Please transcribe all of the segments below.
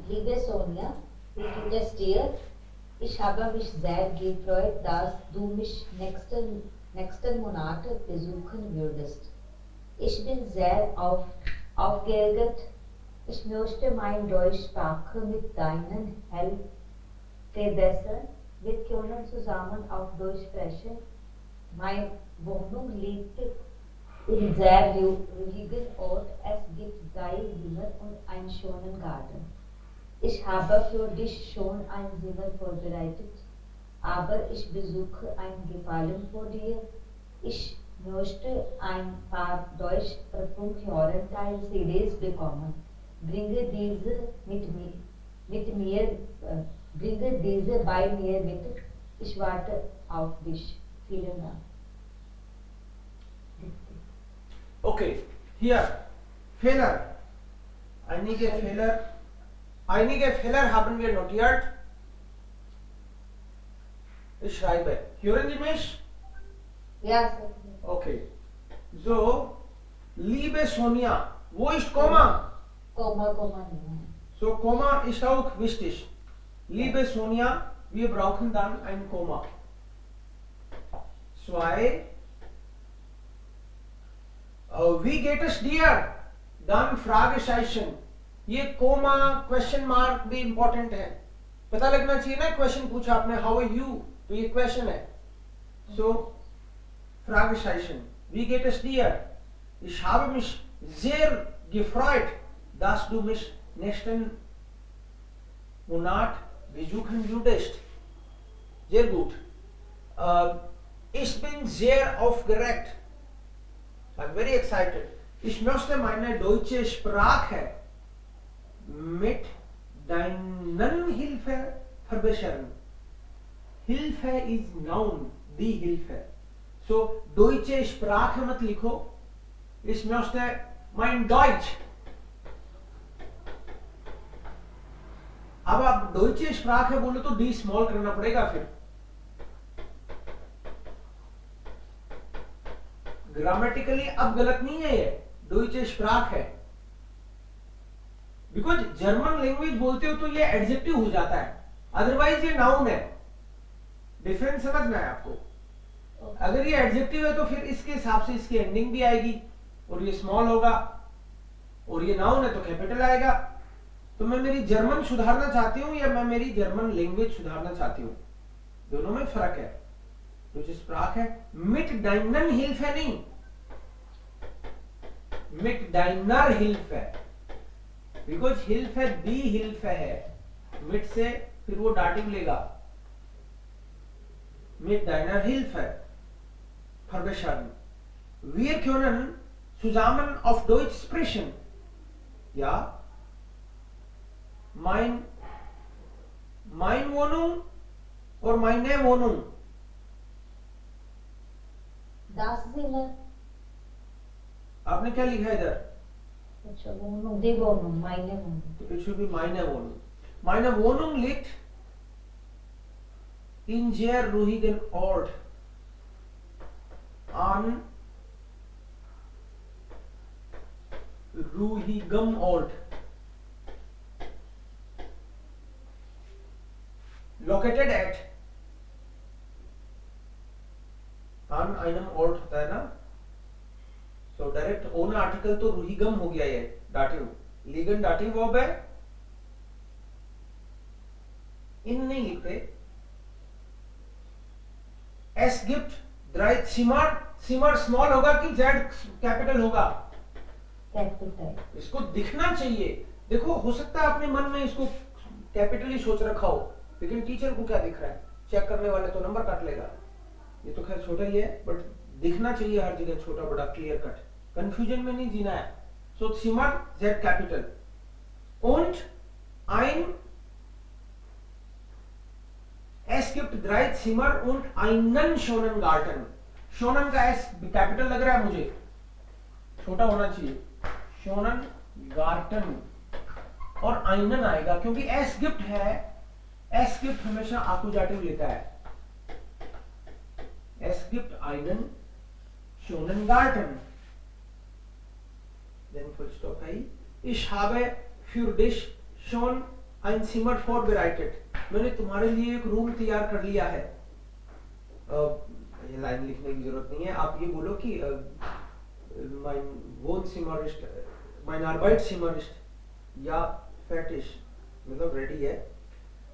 Liebe Sonja, wie geht es dir? Ich habe mich sehr gefreut, dass du mich nächsten Monat besuchen würdest. Ich bin sehr aufgeregt. Ich möchte meine Deutschsprache mit deinen Help verbessern. Wir können zusammen auf Deutsch sprechen. Meine Wohnung liegt in sehr ruhigen Ort. Es gibt 3 Zimmer und einen schönen Garten. Ich habe für dich schon ein Zimmer vorbereitet, aber ich besuche ein Gefallen vor dir. Ich möchte ein paar Deutsch-Parfüm-Hören-Teil-CDs bekommen. Bringe diese mit mir, bringe diese bei mir mit. Ich warte auf dich. Vielen Dank. Okay, hier Fehler. Einige Fehler haben wir notiert. Ich schreibe. Hören Sie mich? Ja, Sir. Okay. So, liebe Sonja, wo ist Komma? Komma nicht. So, Komma ist auch wichtig. Liebe Sonja, wir brauchen dann ein Komma. 2. Wie geht es dir? dann Fragezeichen, ये coma question mark भी important है, पता लगना चाहिए ना, question पूछा आपने how are you, तो ये क्वेश्चन है. सो Fragezeichen, wie geht es dir? Ich habe mich sehr gefreut, dass du mich nächsten Monat besuchen würdest. Sehr gut. Ich bin sehr aufgeregt. I'm very excited. Ich möchte meine deutsche Sprache mit deinen Hilfe verbessern. Hilfe is noun, die Hilfe. So, deutsche Sprache मत लिखो. Ich möchte mein Deutsch. अब आप deutsche Sprache बोलो तो D small करना पड़ेगा फिर. Grammatically अब गलत नहीं है ये, deutsche Sprache है. बिकॉज जर्मन लैंग्वेज बोलते हो तो ये एडजेक्टिव हो जाता है, अदरवाइज ये नाउन है. डिफरेंस समझना है आपको. अगर ये एडजेक्टिव है तो फिर इसके हिसाब से इसकी एंडिंग भी आएगी और ये स्मॉल होगा, और ये नाउन है तो कैपिटल आएगा. तो मैं मेरी जर्मन सुधारना चाहती हूँ या मैं मेरी जर्मन लैंग्वेज सुधारना चाहती हूँ, दोनों में फर्क है. जो स्प्राक है मिट डाइनर हिल्फ है, नहीं मिट डाइनर हिल्फ है, बिकॉज हिल्फ है दी हिल्फ है, मिट से फिर वो डाटिव लेगा. मिट डाइनर हिल्फ है. Verbessern. Wir können zusammen auf Deutsch sprechen. Ja? Mein Wohnung और meine Wohnung. Das Zimmer. आपने क्या लिखा है इधर? अच्छा, Wohnung, die Wohnung, meine Wohnung. तो it should be meine Wohnung. Meine Wohnung liegt in sehr ruhigen Ort. An ruhigem Ort. Located at an einem Ort होता है ना. So डायरेक्ट ओन आर्टिकल तो रुहिगम हो गया, ये डाटिव. लीगन डाटिव वर्ब है. इन नहीं लिखते. एस गिफ्ट ड्राइट सिमर. सिमर स्मॉल होगा कि जेड कैपिटल होगा? कैपिटल. इसको दिखना चाहिए. देखो, हो सकता है अपने मन में इसको कैपिटली सोच रखा हो, लेकिन टीचर को क्या दिख रहा है, चेक करने वाले तो नंबर काट लेगा. ये तो खैर छोटा ही है, बट दिखना चाहिए हर जगह छोटा बड़ा क्लियर कट. कंफ्यूजन में नहीं जीना है. सो सिमर Z capital. Und ein Es gibt 3 Zimmer und einen schönen Garten. Shonen का एस कैपिटल लग रहा है मुझे, छोटा होना चाहिए. शोनन गार्टन और आइनन आएगा क्योंकि एस गिफ्ट है. एस गिफ्ट हमेशा आकुजाटिव लेता है. एस गिफ्ट आइनन शोनन गार्टन. देन फुल स्टॉप है. Ich habe für dich schon ein Zimmer vorbereitet, मैंने तुम्हारे लिए एक रूम तैयार कर लिया है। ये लाइन लिखने की जरूरत नहीं है, आप ये बोलो कि mein Wohnzimmer ist, mein Arbeitszimmer ist ja fertig, मतलब रेडी है।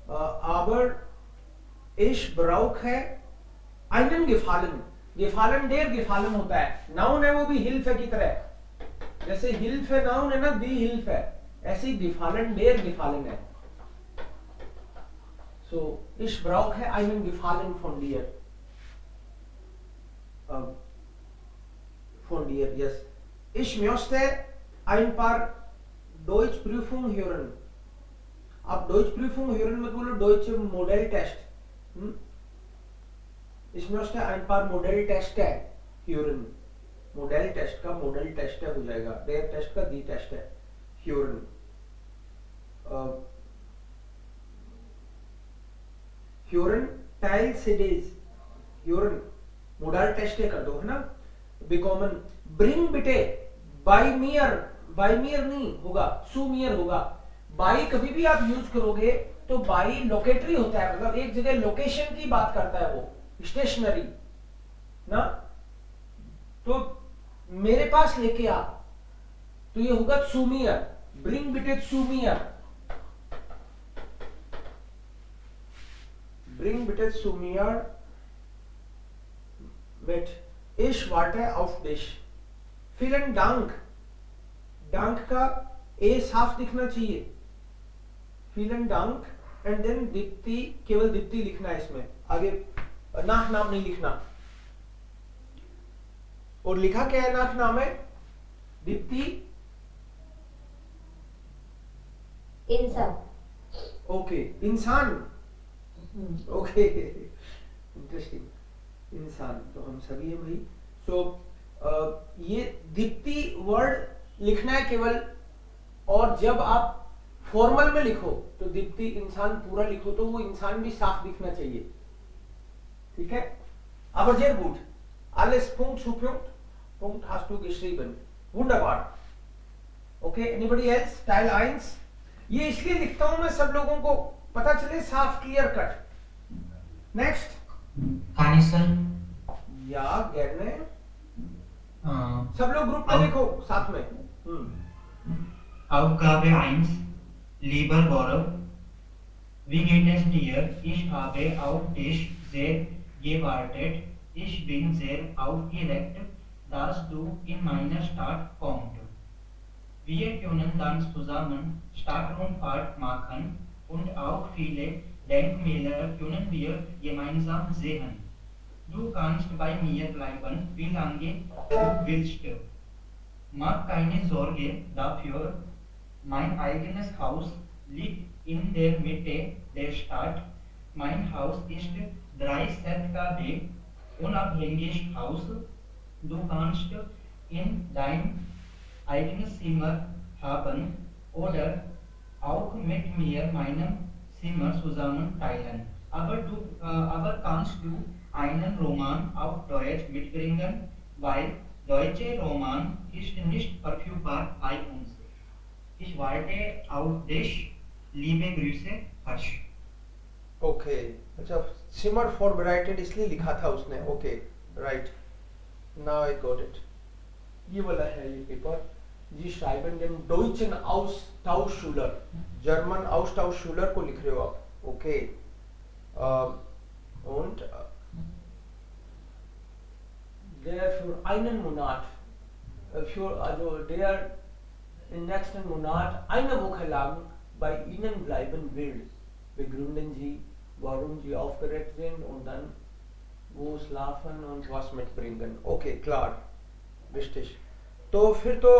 aber ich brauche einen Gefallen, Gefallen der Gefallen होता है, नाउन है वो भी Hilfe की तरह, जैसे Hilfe नाउन है ना, die Hilfe, ऐसे ही Gefallen der Gefallen है। so ich brauche einen Gefallen von dir, von dir, yes, ich möchte ein paar Deutschprüfung hören, आप Deutschprüfung hören मत बोलो, Deutsch Modell Test, ich möchte ein paar Modell Teste hören, Modell Test का Model Test हो जाएगा, der Test का die Test है, hören, hören Teil CDs, hören Modal Test कर दो, है ना, bekommen, bring बिटे, by mir नहीं होगा, zu mir होगा, by कभी भी आप यूज करोगे तो by लोकेटरी होता है, मतलब एक जगह लोकेशन की बात करता है वो, स्टेशनरी ना, तो मेरे पास लेके आ, तो ये होगा zu mir, bring बिटे zu mir, bring bitte zu mir mit, ich warte auf dich, vielen Dank, Dank का ए साफ दिखना चाहिए, vielen Dank and then Deepti, केवल दीप्ति लिखना है इसमें, आगे नाक नाम नहीं लिखना, और लिखा क्या है नाक नाम है, दीप्ति इंसान, ओके, इंसान, ओके, इंटरेस्टिंग, इंसान, तो हम सभी हैं भाई। सो ये दीप्ति वर्ड लिखना है केवल, और जब आप फॉर्मल में लिखो तो दीप्ति इंसान पूरा लिखो, तो वो इंसान भी साफ दिखना चाहिए, ठीक है। Aber sehr gut, alles Punkt zu Punkt, Punkt hast du geschrieben, wunderbar, okay, anybody else, Teil 1, ये इसलिए लिखता हूं मैं सब लोगों को पता चले, साफ clear cut. Next, kann ich sagen? या gerne, सब लोग ग्रुप में लिखो साथ में। Aufgabe 1, lieber Gaurav, wie geht es dir? Ich habe auf dich sehr gewartet. Ich bin sehr aufgeregt, dass du in meine Stadt kommst. Wir können dann zusammen Stadtrundfahrt machen und auch viele Denkmäler können wir gemeinsam sehen. Du kannst bei mir bleiben, wie lange du willst. Mach keine Sorge dafür, mein eigenes Haus liegt in der Mitte der Stadt. Mein Haus ist 3 ZKW, unabhängig Haus. Du kannst in dein eigenes Zimmer haben oder auch mit mir meinem Zimmer zusammen teilen. Aber kannst du einen Roman auf Deutsch mitbringen, weil deutscher Roman ist nicht verfügbar bei uns. Ich warte auf dich. Liebe Grüße, Harsh. Okay, अच्छा, सिमर फॉरबराइटेड इसलिए लिखा था उसने, okay, right, now I got it, ये वाला है ये paper, जी schreiben den deutschen Austauschschüler, German Austauschschüler को लिख रहे हो आप, okay, und der für einen Monat, für, also der im nächsten Monat eine Woche lang bei Ihnen bleiben will, begründen Sie, warum Sie aufgeregt sind und dann wo schlafen und was mitbringen, okay, klar, richtig, तो फिर तो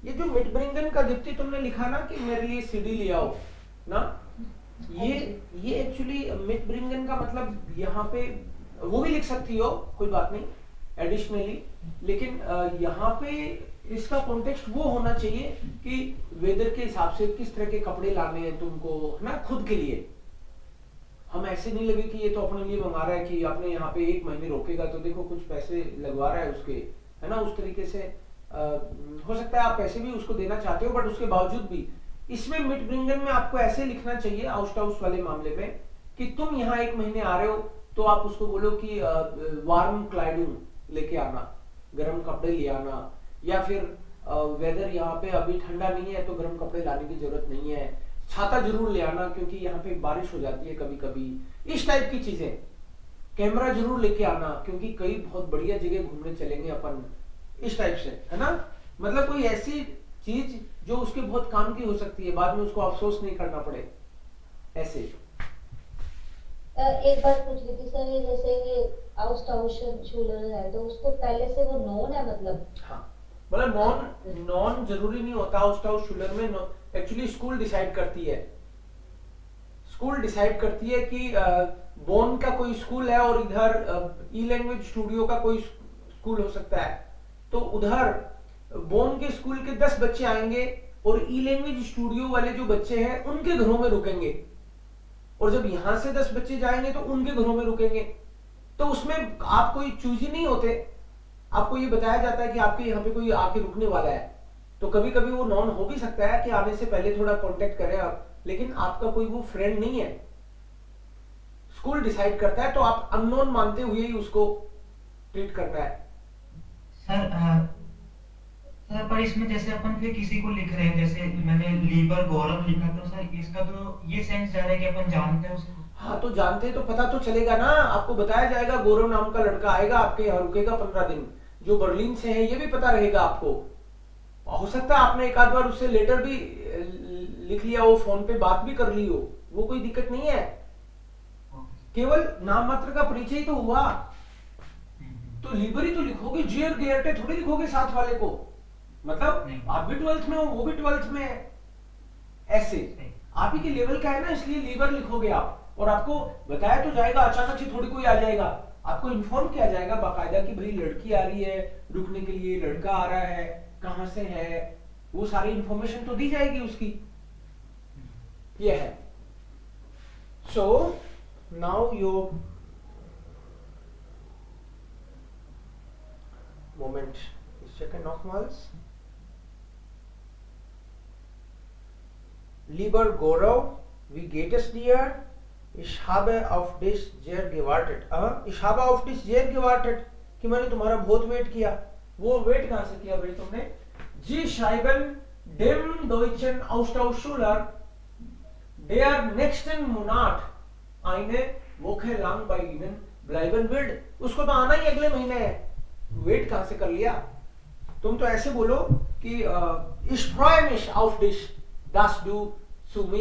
ये जो मिटब्रिंगन का दीप्ति तुमने लिखा ना कि मेरे लिए सीडी ले आओ ना, ये एक्चुअली मिटब्रिंगन का मतलब यहाँ पे वो भी लिख सकती हो, कोई बात नहीं, एडिशनली, लेकिन यहाँ पे इसका कॉन्टेक्स्ट वो होना चाहिए कि वेदर के हिसाब से किस तरह के कपड़े लाने हैं तुमको, है ना, खुद के लिए। हम ऐसे नहीं लगे कि ये तो अपने लिए मंगा रहा है कि आपने यहाँ पे 1 महीने रोकेगा तो देखो कुछ पैसे लगवा रहा है उसके, है ना, उस तरीके से हो सकता है आप पैसे भी उसको देना चाहते हो, बट उसके बावजूद भी इसमें मिटब्रिंगन में आपको ऐसे लिखना चाहिए आउस्टाउस वाले मामले में कि तुम यहाँ 1 महीने आ रहे हो तो आप उसको बोलो कि वार्म क्लाइडिंग लेके आना, गर्म कपड़े ले आना, या फिर वेदर यहाँ पे अभी ठंडा नहीं है तो गर्म कपड़े लाने की जरूरत नहीं है, छाता जरूर ले आना क्योंकि यहाँ पे बारिश हो जाती है कभी कभी, इस टाइप की चीजें। कैमरा जरूर लेके आना क्योंकि कई बहुत बढ़िया जगह घूमने चलेंगे अपन, इस टाइप से, है ना। मतलब कोई ऐसी चीज जो उसके बहुत काम की हो सकती है, बाद में उसको अफसोस नहीं करना पड़े, ऐसे। एक बात पूछ रही थी सर, ये जैसे ये आउस्टाउशन शूलर है तो उसको पहले से वो नोन है मतलब? हाँ, मतलब नॉन जरूरी नहीं होता आउस्टाउस शूलर में। एक्चुअली स्कूल डिसाइड करती है, स्कूल डिसाइड करती है कि बोन का कोई स्कूल है और इधर ई लैंग्वेज स्टूडियो का कोई स्कूल हो सकता है, तो उधर बोन के स्कूल के 10 बच्चे आएंगे और ई लैंग्वेज स्टूडियो वाले जो बच्चे हैं उनके घरों में रुकेंगे, और जब यहां से 10 बच्चे जाएंगे तो उनके घरों में रुकेंगे। तो उसमें आप कोई चूज ही नहीं होते, आपको ये बताया जाता है कि आपके यहाँ पे कोई आके रुकने वाला है, तो कभी कभी वो नॉन हो भी सकता है कि आने से पहले थोड़ा कांटेक्ट करें आप, लेकिन आपका कोई वो फ्रेंड नहीं है। स्कूल डिसाइड करता है तो आप अननोन मानते हुए ही उसको ट्रीट करना है। सर सर पर इसमें जैसे अपन फिर किसी को लिख रहे हैं, जैसे मैंने लीबर गौरव लिखा, तो सर इसका तो ये सेंस जा रहा है कि अपन जानते हैं उसे। हाँ, तो जानते हैं तो पता तो चलेगा ना, आपको बताया जाएगा गौरव नाम का लड़का आएगा आपके यहाँ, रुकेगा 15 दिन, जो बर्लिन से है, ये भी पता रहेगा आपको। हो सकता है आपने एक आध बार उससे लेटर भी लिख लिया हो, फोन पे बात भी कर ली हो, वो कोई दिक्कत नहीं है, केवल नाम मात्र का परिचय ही तो हुआ। तो लीबर ही तो लिखोगे, जियर गेयरटे थोड़ी लिखोगे साथ वाले को, मतलब आप भी 12th में हो, वो भी 12th में है, ऐसे आप ही के लेवल का है ना, इसलिए लीबर लिखोगे आप। और आपको बताया तो जाएगा, अचानक से थोड़ी कोई आ जाएगा, आपको इन्फॉर्म किया जाएगा बाकायदा कि भाई लड़की आ रही है रुकने के लिए, लड़का आ रहा है, कहां से है, वो सारी इंफॉर्मेशन तो दी जाएगी उसकी, ये है। So now your moment is second nochmals. Lieber Gorow, wie geht es dir? Ich habe auf dich sehr gewartet. Ich habe auf dich sehr gewartet, कि मैंने तुम्हारा बहुत वेट किया। वो वेट कहां से किया भाई तुमने? Sie schreiben dem deutschen Austauschschüler der nächsten Monat eine Woche lang bei Ihnen bleiben wird. उसको तो आना ही अगले महीने है, वेट कहां से कर लिया? तुम तो ऐसे बोलो कि ich freue mich auf dich, dass du zu mir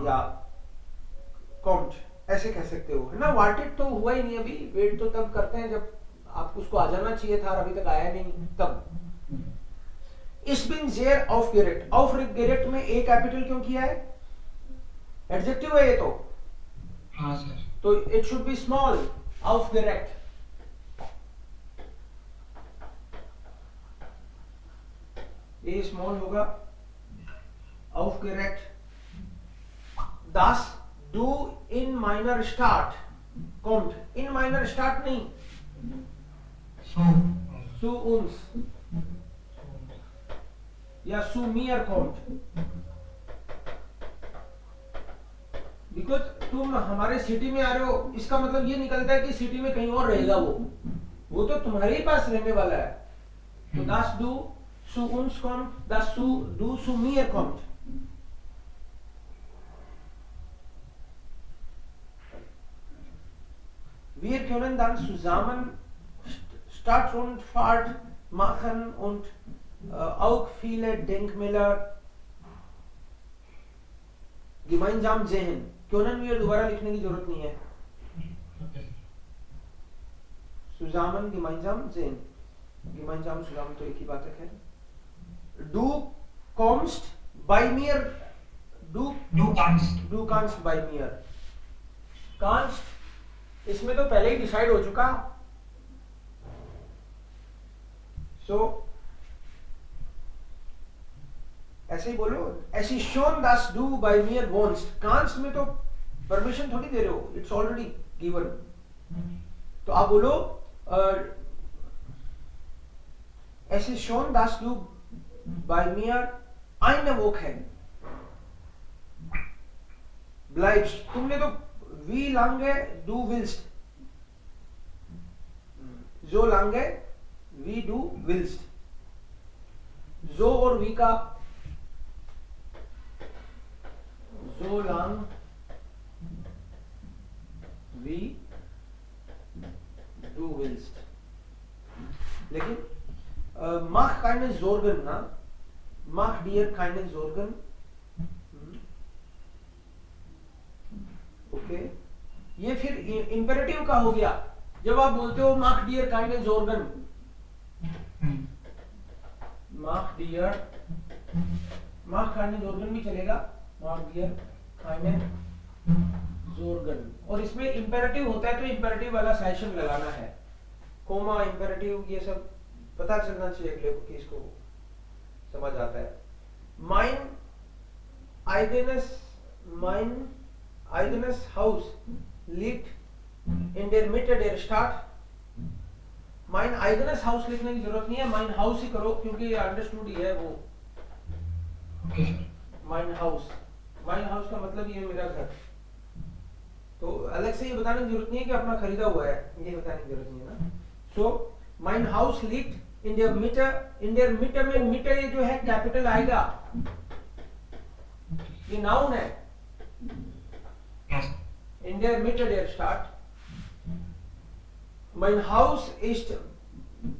या kommt, ऐसे कह सकते हो, है ना। वार्टेड तो हुआ ही नहीं अभी, वेट तो तब करते हैं जब आपको उसको आ जाना चाहिए था और अभी तक आया नहीं, तब। Ich bin sehr aufgeregt, aufgeregt में ए कैपिटल क्यों किया है? एडजेक्टिव है ये तो। हाँ सर। तो it should be small, aufgeregt। ये स्मॉल होगा, aufgeregt। Das du in meiner Stadt kommt, in meiner Stadt नहीं, zu uns या zu mir kommt, बिकॉज तुम हमारे सिटी में आ रहे हो, इसका मतलब ये निकलता है कि सिटी में कहीं और रहेगा वो तो तुम्हारे ही पास रहने वाला है। तो das du zu uns kommt, das du zu mir kommt। Wir können dann zusammen Stadtrundfahrt machen und auch viele Denkmäler gemeinsam sehen। können wir दोबारा लिखने की जरूरत नहीं है। zusammen gemeinsam sehen, gemeinsam zusammen तो एक ही बात है। खैर, du kommst bei mir, du kannst bei mir, kannst इसमें तो पहले ही डिसाइड हो चुका। सो ऐसे ही बोलो, ऐसी शोन दास डू बाय मियर वॉन्ट्स, कांस्ट में तो परमिशन थोड़ी दे रहे हो, इट्स ऑलरेडी गिवन। तो आप बोलो Es ist schon, dass du bei mir eine Woche bleibst. तुमने तो wie lange du willst. So lange wie du willst. So और wie का so lang wie du willst. लेकिन mach keine Sorgen, ना mach dir keine Sorgen. Okay ये फिर imperative का हो गया जब आप बोलते हो mach dir keine Sorgen. mach keine Sorgen भी चलेगा. mach dir keine Sorgen. और इसमें इंपेरेटिव होता है तो इंपेरेटिव वाला सेशन लगाना है. कोमा इंपेरेटिव ये सब पता चलना चाहिए अगले को कि इसको समझ आता है. mein eigenes Haus liegt in der Mitte der Stadt. mein eigenes Haus लिखने की जरूरत नहीं है. mein Haus ही करो क्योंकि ये अंडरस्टूड ही है वो. mein Haus का मतलब ये मेरा घर. तो अलग से ये बताने की जरूरत नहीं है कि अपना खरीदा हुआ है. ये बताने की जरूरत नहीं है ना. So mein Haus liegt in der Mitte. में Mitte ये जो है कैपिटल आएगा. ये नाउन है. In der Mitte der Stadt. Mein Haus ist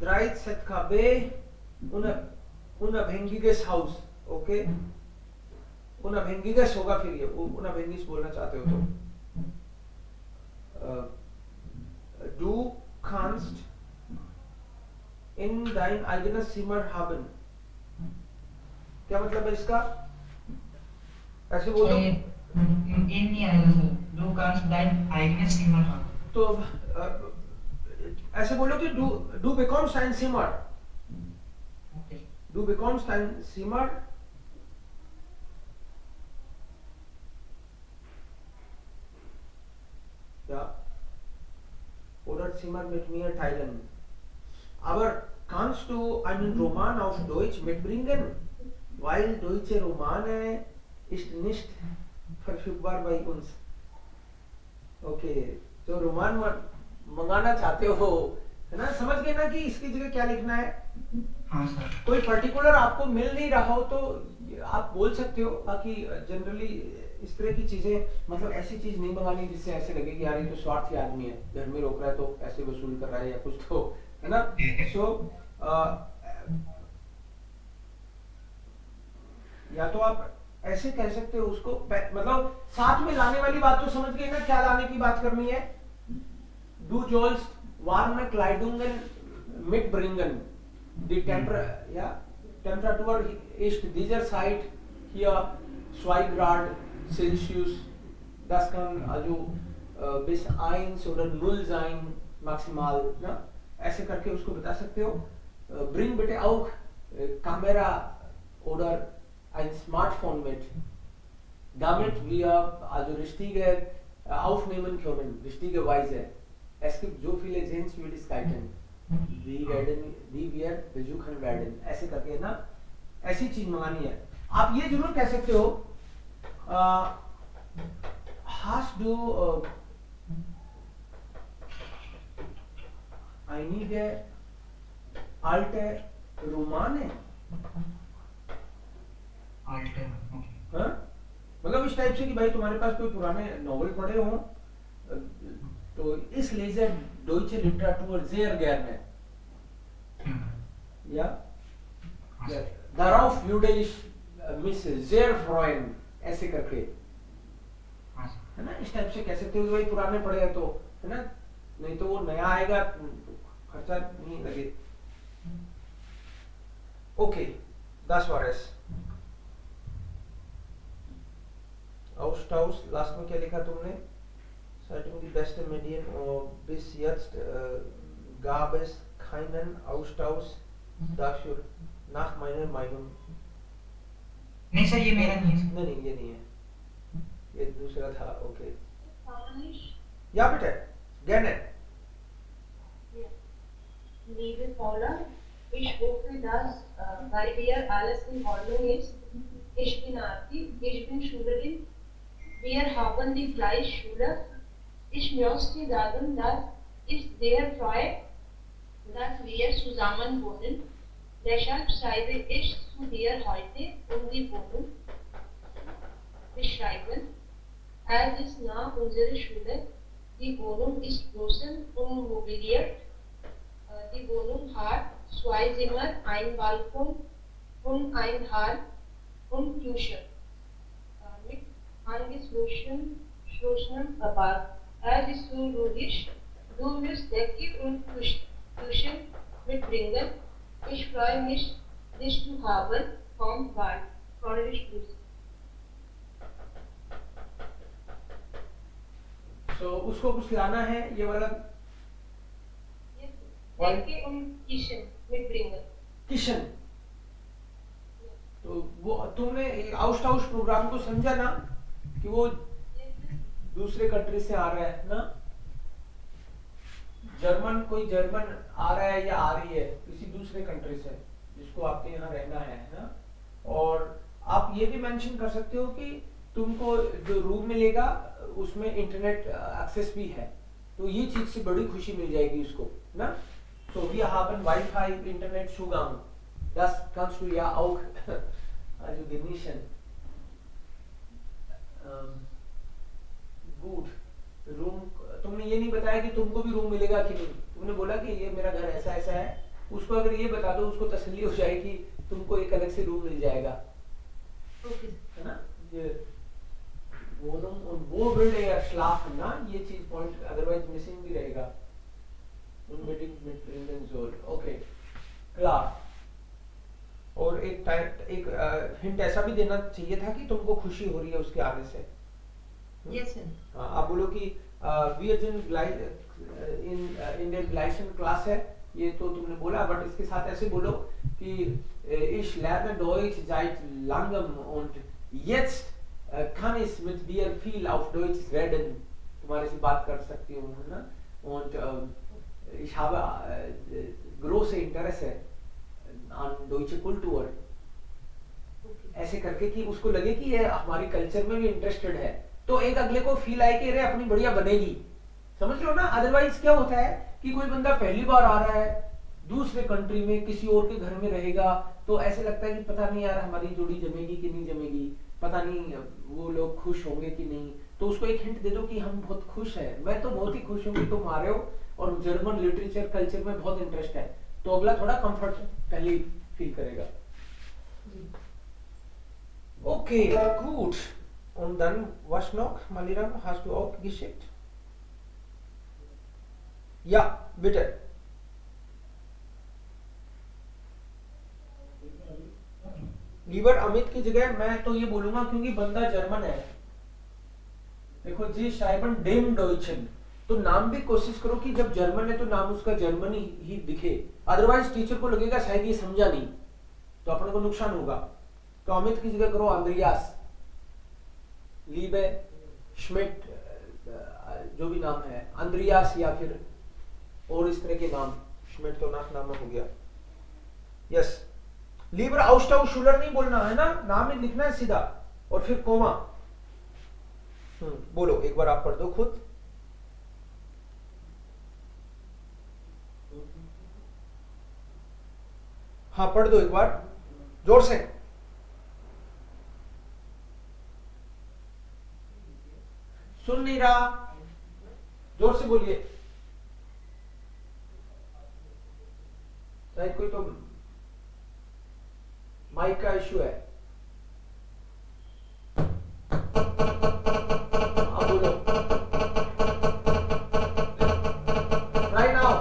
13 kb unabhängiges Haus. Okay? unabhängiges होगा फिर ये unabhängig बोलना चाहते हो तो du kannst in dein eigenes Zimmer haben. क्या मतलब है इसका? ऐसे बोल दो. इन नहीं आएगा sir. Du kannst dein eigenes Zimmer haben. तो ऐसे बोलो कि du bekommst ein Zimmer. Okay. Du bekommst ein Zimmer. Ja. Oder Zimmer mit mir teilen. Aber kannst du einen Roman auf Deutsch mitbringen? Weil deutsche Romane ist nicht verfügbar bei uns. Okay. तो Roman मंगाना चाहते हो है ना. समझ गए ना कि इसकी जगह क्या लिखना है. हाँ सर. कोई पर्टिकुलर आपको मिल नहीं रहा हो तो आप बोल सकते हो. बाकी जनरली इस तरह की चीजें मतलब ऐसी चीज नहीं मंगानी जिससे ऐसे लगे कि यार ये तो स्वार्थी आदमी है, घर में रोक रहा है तो ऐसे वसूल कर रहा है या कुछ तो है ना. सो या तो आप ऐसे कह सकते हो उसको. मतलब साथ में लाने वाली बात तो समझ गए ना क्या लाने की बात करनी है. Du sollst warme Kleidungen mitbringen. Die Temperatur ist dieser Zeit hier 2 Grad Celsius. Das kann also bis 1 oder 0 sein maximal. ना ऐसे करके उसको बता सकते हो. Bring bitte auch Kamera oder ein Smartphone mit. Damit wir also richtige aufnehmen können, richtige Weise. Es gibt so viele Sehenswürdigkeiten, wie wir besuchen werden. ऐसे करके ना ऐसी चीज मंगानी है. आप ये जरूर कह सकते हो hast du einige alte Romane? Alte. हाँ? मतलब इस टाइप से कि भाई तुम्हारे पास कोई पुराने नॉवल पढ़े हों तो इस laser deutsche Literatur sehr gerne. Ja? Ja. Darauf würde ich mich sehr freuen. ऐसे करके है ना. इस टाइप से कह सकते हो भाई पुराने पढ़े हैं तो है ना. नहीं तो वो नया आएगा खर्चा नहीं लगे. Okay das war es. Austausch, last में क्या लिखा तुमने? Seitdem die beste Medien bis jetzt gab es keinen Austausch dafür, nach meiner Meinung. नहीं सर ये मेरा नहीं है. नहीं ये नहीं है, ये दूसरा था. ओके या bitte gerne. Liebe Paula, Ich hoffe, dass bei dir alles in Ordnung ist. Ich bin Arti, ich bin Schülerin. Wir haben die gleiche Schule. Ich möchte sagen, dass ich sehr freue, dass wir zusammen wohnen. Deshalb schreibe ich zu dir heute, um die Wohnung beschreiben. Es ist nah unserer Schule. Die Wohnung ist groß und mobiliert. Die Wohnung hat 2 Zimmer, ein Balkon und ein Hall und Küche. Mit angeschlossenem Bad. Es ist so ruhig. Du musst Decke und Küche mitbringen. Ich freue mich, dich zu haben. Komm bald. Freundlich Grüße. So उसको कुछ लाना है ये वाला Decke und Küche mitbringen. Kishan. तो वो तुमने out house programme को समझा ना कि वो दूसरे कंट्री से आ रहा है ना, जर्मन कोई जर्मन आ रहा है या आ रही है किसी दूसरे कंट्री से जिसको आपके यहाँ रहना है ना। और आप ये भी मेंशन कर सकते हो कि तुमको जो रूम मिलेगा उसमें इंटरनेट एक्सेस भी है, तो ये चीज से बड़ी खुशी मिल जाएगी उसको ना। So wir haben Wi-Fi Internetzugang. Das kannst du ja auch also genießen. Gut. Room तुमने ये नहीं बताया कि तुमको भी रूम मिलेगा कि नहीं, तुमने बोला कि ये मेरा घर ऐसा ऐसा है, उसको अगर ये बता दो उसको तसल्ली हो जाएगी, तुमको एक अलग से रूम मिल जाएगा, है ना। ये Wohnung und wo würde er schlafen ना, ये चीज पॉइंट अदरवाइज मिसिंग भी रहेगा। unbedingt mitbringen soll, okay, klar। और एक हिंट ऐसा भी देना चाहिए था कि तुमको खुशी हो रही है उसके आने से। Yes, sir. आप बोलो कि wir sind in der gleichen Klasse, ये तो तुमने बोला, बट इसके साथ ऐसे बोलो कि ich lerne Deutsch seit langem und jetzt kann ich mit dir viel auf Deutsch reden, तुम्हारे से बात कर सकती हूँ ना। und ich habe große Interesse an deutsche Kultur, ऐसे करके कि उसको लगे कि ये हमारी कल्चर में भी इंटरेस्टेड है, तो एक अगले को फील आए कि अरे अपनी बढ़िया बनेगी, समझ लो ना। अदरवाइज क्या होता है कि कोई बंदा पहली बार आ रहा है दूसरे कंट्री में, किसी और के घर में रहेगा, तो ऐसे लगता है कि पता नहीं यार हमारी जोड़ी जमेगी कि नहीं जमेगी, पता नहीं वो लोग खुश होंगे कि नहीं। तो उसको एक हिंट दे दो कि हम बहुत खुश हैं, मैं तो बहुत ही खुश हूँ कि तुम आ रहे हो और जर्मन लिटरेचर कल्चर में बहुत इंटरेस्ट है, तो अगला थोड़ा कंफर्ट पहले फील करेगा। Okay good. Und dann was noch, Malira, hast du auch geschickt? Ja, bitte। लीबर अमित की जगह मैं तो ये बोलूंगा क्योंकि बंदा जर्मन है, देखो जी शाइबन डेम डॉइचन, तो नाम भी कोशिश करो कि जब जर्मन है तो नाम उसका जर्मनी ही दिखे, अदरवाइज टीचर को लगेगा शायद ये समझा नहीं, तो अपने को नुकसान होगा। तो अमित की जगह करो अंद्रियास, लीबे, श्मिट, जो भी नाम है, अंद्रियास या फिर और इस तरह के नाम। श्मिट तो नाम हो गया। यस, लीबर आउस्टाउ शूलर नहीं बोलना है ना, नाम ही लिखना है सीधा और फिर कोमा। बोलो एक बार आप पढ़ दो खुद। हाँ पढ़ दो एक बार जोर से। सुन नहीं रहा, जोर से बोलिए। शायद कोई तो माइक का इश्यू है। हाँ बोलो। Right now।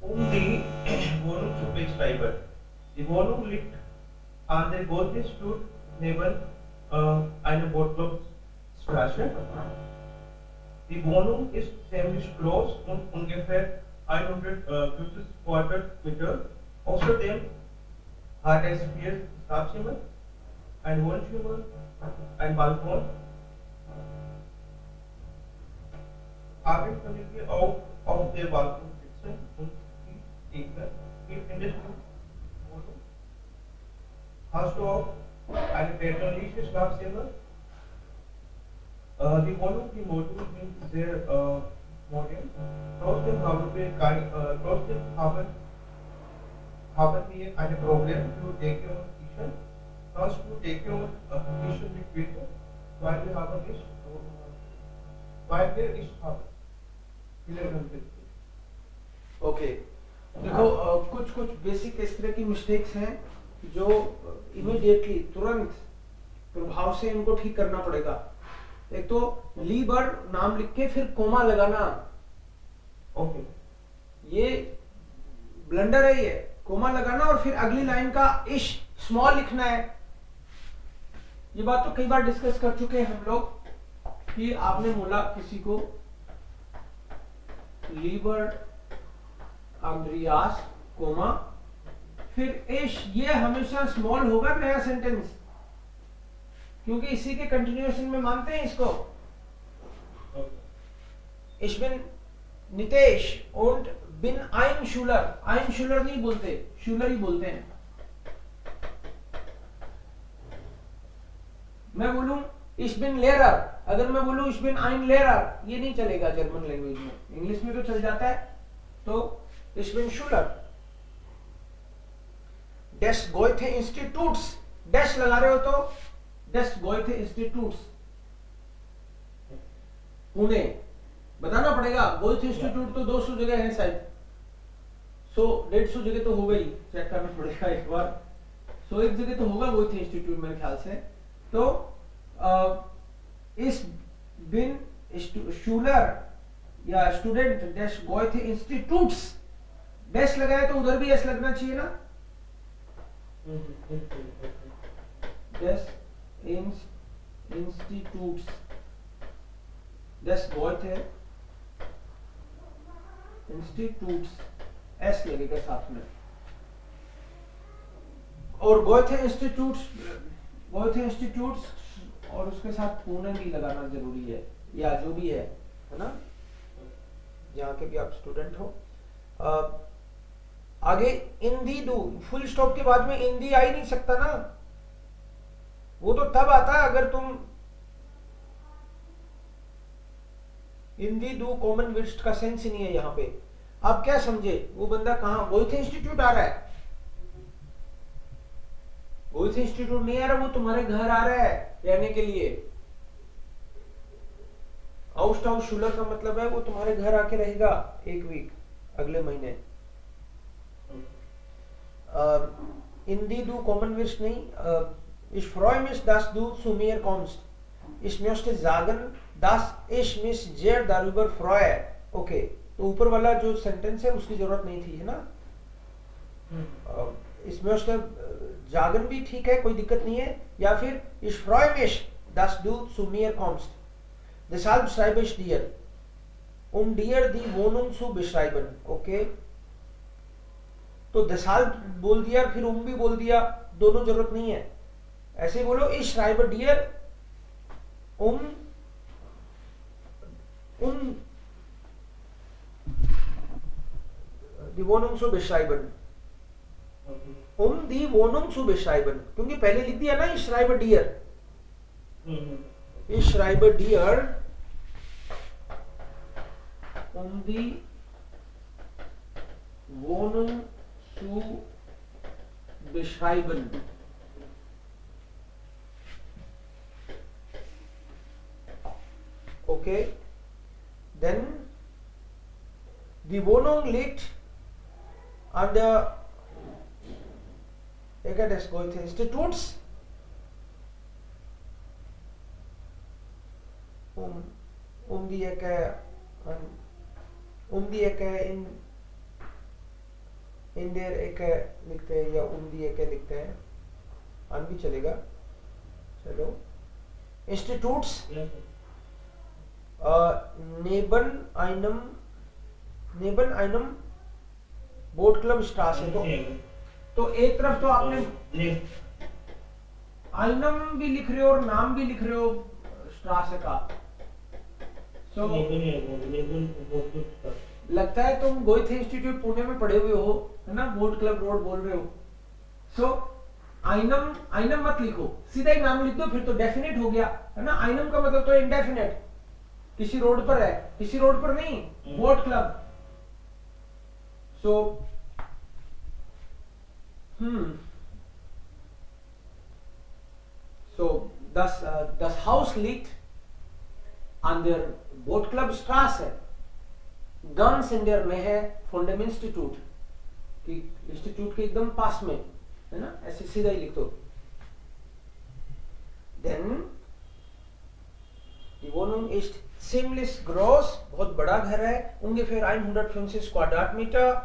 Die Wohnung zu beschreiben. Die Wohnung liegt an der Goethestuhl neben einer Bottrop-Straße. Die Wohnung ist ziemlich groß und ungefähr 100 Quadratmeter. Außerdem hat es 4 Schlafzimmer, ein Wohnzimmer, ein Balkon. Abends können wir auch auf dem Balkon sitzen und die Gegner. Wie findest du die Wohnung? Hast du auch ein persönliches Schlafzimmer? Die Wohnung, die Modul sind sehr modern. Trotzdem haben wir ein Problem für Decke und Küchen. Kannst du Decke und Küchen mitbieten? Weil wir es haben. Vielen Dank. Okay देखो कुछ कुछ basic इस तरह की mistakes हैं जो immediately तुरंत प्रभाव से इनको ठीक करना पड़ेगा। एक तो लीबर नाम लिख के फिर कोमा लगाना, ओके ये ब्लंडर है। ये कोमा लगाना और फिर अगली लाइन का इश स्मॉल लिखना है। ये बात तो कई बार डिस्कस कर चुके हैं हम लोग कि आपने बोला किसी को लीबर अंद्रियास कोमा फिर इश, ये हमेशा स्मॉल होगा नया सेंटेंस, क्योंकि इसी के कंटिन्यूएशन में मानते हैं इसको। Ich bin Nitesh und bin ein Schüler। ein Schüler नहीं बोलते, Schüler ही बोलते हैं। मैं बोलूं Ich bin Lehrer, अगर मैं बोलूं Ich bin ein Lehrer, ये नहीं चलेगा जर्मन लैंग्वेज में। इंग्लिश में तो चल जाता है। तो Ich bin Schüler। Des Goethe Instituts, dash लगा रहे हो तो Des Goethe Instituts पुणे बताना पड़ेगा। गोएथे इंस्टीट्यूट तो 200 जगह है शायद, 100-150 जगह तो होगा ही, चेक करना पड़ेगा एक बार। 101 जगह तो होगा गोएथे इंस्टीट्यूट मेरे ख्याल से। तो इस बिन शूलर या student dash Goethe institutes, dash लगाया तो उधर भी एस लगना चाहिए ना। Dash institutes, dash Goethe institutes, S लगेगा साथ में। और गोएथे इंस्टीट्यूट्स और उसके साथ पुणे भी लगाना जरूरी है, या जो भी है ना, जहाँ के भी आप स्टूडेंट हो। आगे इंदी दू, फुल स्टॉप के बाद में इंदी आ ही नहीं सकता ना, वो तो तब आता है अगर तुम हिंदी दो कॉमन विस्ट का सेंस ही नहीं है यहाँ पे। आप क्या समझे, वो बंदा कहाँ गोएथे इंस्टीट्यूट आ रहा है? गोएथे इंस्टीट्यूट नहीं आ रहा, वो तुम्हारे घर आ रहा है रहने के लिए। आउस्टाउस शूलर का मतलब है वो तुम्हारे घर आके रहेगा 1 वीक अगले महीने। हिंदी दो कॉमन विस्ट नहीं। Ich freue mich, dass du zu mir kommst. Ich möchte sagen, dass ich mich sehr darüber freue. Okay, तो ऊपर वाला जो सेंटेंस है उसकी जरूरत नहीं थी, है ना। Ich möchte जागन भी ठीक है, कोई दिक्कत नहीं है। या फिर Ich freue mich, dass du zu mir kommst. Deshalb schreibe ich dir, dir die Wohnung zu beschreiben. Okay, तो deshalb बोल दिया फिर भी बोल दिया, दोनों जरूरत नहीं है। ऐसे बोलो Ich schreibe dir die Wohnung zu beschreiben, die Wohnung zu beschreiben, क्योंकि पहले लिख दिया ना Ich schreibe dir, Ich schreibe dir die Wohnung zu beschreiben। Okay, then die Wohnung liegt an der Ecke des Goethe Instituts die Ecke in der Ecke लिखते हैं या die Ecke लिखते हैं, an भी चलेगा। चलो Instituts neben einem नेबन आइनम बोट क्लब स्ट्रास है, तो एक तरफ तो आपने आइनम भी लिख रहे हो और नाम भी लिख रहे हो स्ट्रास का, सो लगता है तुम गोइथे इंस्टीट्यूट पुणे में पढ़े हुए हो, है ना, बोट क्लब रोड बोल रहे हो। सो आइनम, आइनम मत लिखो, सीधा ही नाम लिख दो, फिर तो डेफिनेट हो गया, है ना। आइनम का मतलब तो इंडेफिनेट, किसी रोड पर है, किसी रोड पर नहीं, boat club. So so das Haus liegt an der Bootclubstraße, ganz in der Nähe von dem Institut, कि इंस्टीट्यूट के एकदम पास में, है ना, ऐसे सीधा ही लिख दो। Then die Wohnung ist ziemlich groß, बहुत बड़ा घर है, ungefähr 150 Quadratmeter,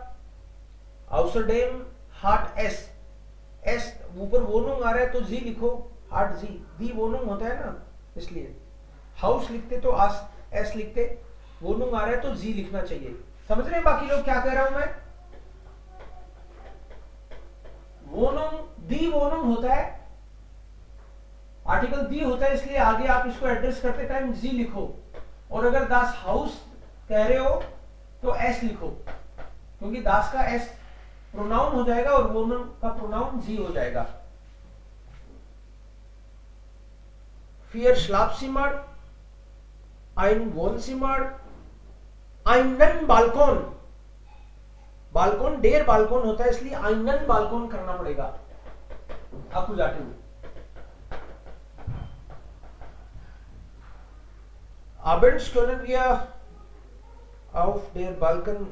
außerdem hat es, S ऊपर वोनुंग आ रहा है तो जी लिखो, हार्ट जी, दी वोनुंग होता है ना, इसलिए हाउस लिखते तो आस एस लिखते, वोनुंग आ रहा है तो जी लिखना चाहिए। समझ रहे हैं बाकी लोग क्या कह रहा हूं मैं? वोनुंग, दी वोनुंग होता है, आर्टिकल दी होता है, इसलिए आगे आप इसको एड्रेस करते टाइम जी लिखो, और अगर दास हाउस कह रहे हो तो एस लिखो, क्योंकि दास का एस प्रोनाउन हो जाएगा और वोनन का प्रोनाउन जी हो जाएगा। Vier Schlafzimmer, ein Wohnzimmer, einen Balkon, बालकॉन डेर बालकॉन होता है, इसलिए einen बालकॉन करना पड़ेगा आपको जाते हुए। Abends können wir auf der Balkon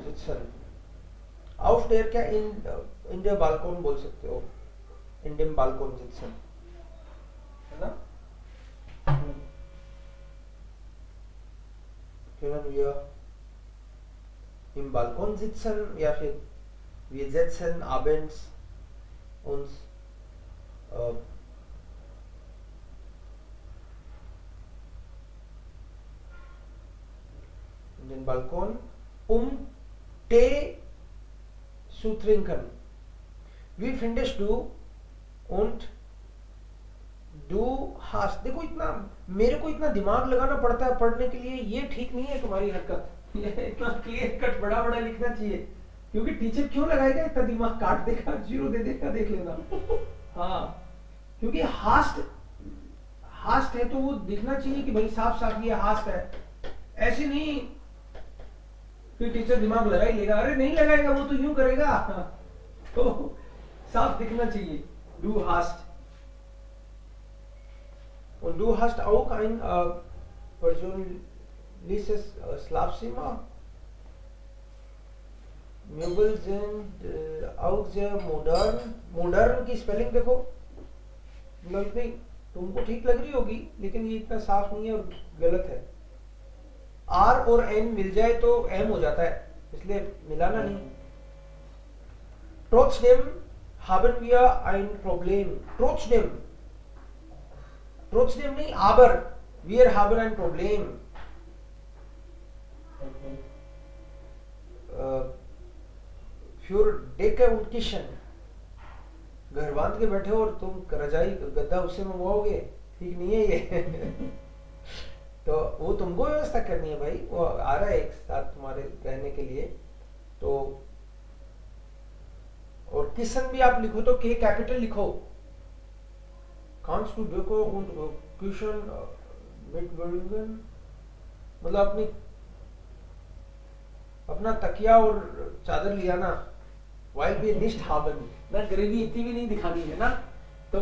sitzen, auf der क्या in der Balkon बोल सकते हो, in dem Balkon sitzen, है ना। können wir im Balkon sitzen, या फिर wir setzen abends uns in den Balkon, Tee zu trinken. Wie findest du und du hast, देखो इतना मेरे को इतना दिमाग लगाना पड़ता है पढ़ने के लिए, ये ठीक नहीं है तुम्हारी हरकत। ये इतना क्लियर कट बड़ा बड़ा लिखना चाहिए, क्योंकि टीचर क्यों लगाएगा इतना दिमाग, काट देगा, जीरो दे देगा, देख लेना। हाँ, क्योंकि हास्ट है तो वो दिखना चाहिए कि भाई साफ साफ ये हास्ट है, ऐसे नहीं फिर टीचर दिमाग लगा ही लेगा, अरे नहीं लगाएगा वो तो यूं करेगा, तो साफ दिखना चाहिए। Du hast, und du hast auch ein persönliches Schlafzimmer. Möbel sind auch sehr modern. Modern की स्पेलिंग देखो, मतलब इतनी तुमको ठीक लग रही होगी, लेकिन ये इतना साफ नहीं है और गलत है। आर और एन मिल जाए तो एम हो जाता है, इसलिए मिलाना नहीं। Trotzdem haben wir ein Problem. Trotzdem नहीं, aber wir haben ein Problem. Für Decke und Kissen. घर बांध के बैठे हो और तुम रजाई गद्दा उससे मंगवाओगे, ठीक नहीं है ये। तो वो तुमको व्यवस्था करनी है भाई, वो आ रहा है एक साथ तुम्हारे रहने के लिए। तो और किसन भी आप लिखो तो के कैपिटल लिखो। kannst du Decke und Kissen mitbringen, मतलब अपना तकिया और चादर लिया ना, while wir nicht haben, ना गरीबी इतनी भी नहीं दिखानी है ना, तो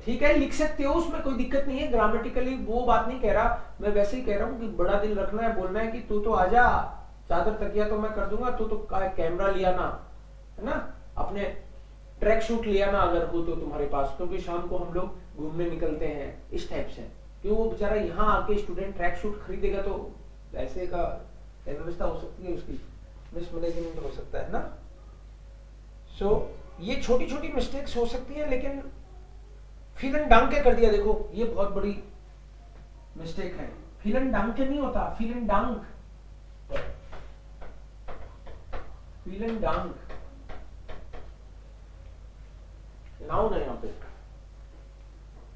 ठीक है लिख सकते हो, उसमें कोई दिक्कत नहीं है, ग्रामेटिकली वो बात नहीं कह रहा, मैं वैसे ही कह रहा हूँ कि बड़ा दिल रखना है, बोलना है कि तू तो आजा, चादर तकिया तो मैं कर दूंगा, तू तो कैमरा लिया ना, है ना, अपने ट्रैक शूट लिया ना अगर हो तो तुम्हारे पास, क्योंकि शाम को हम लोग घूमने निकलते हैं इस टाइप से। क्यों वो बेचारा यहाँ आके स्टूडेंट ट्रैक शूट खरीदेगा तो ऐसे का व्यवस्था हो सकती है, उसकी मिसमैनेजमेंट हो सकता है ना। सो ये छोटी छोटी मिस्टेक्स हो सकती है, लेकिन फिलन डांग के कर दिया, देखो ये बहुत बड़ी मिस्टेक है फिलन डंक नहीं होता, फिलन डंक, फिलन डंक नाउन है यहाँ पे।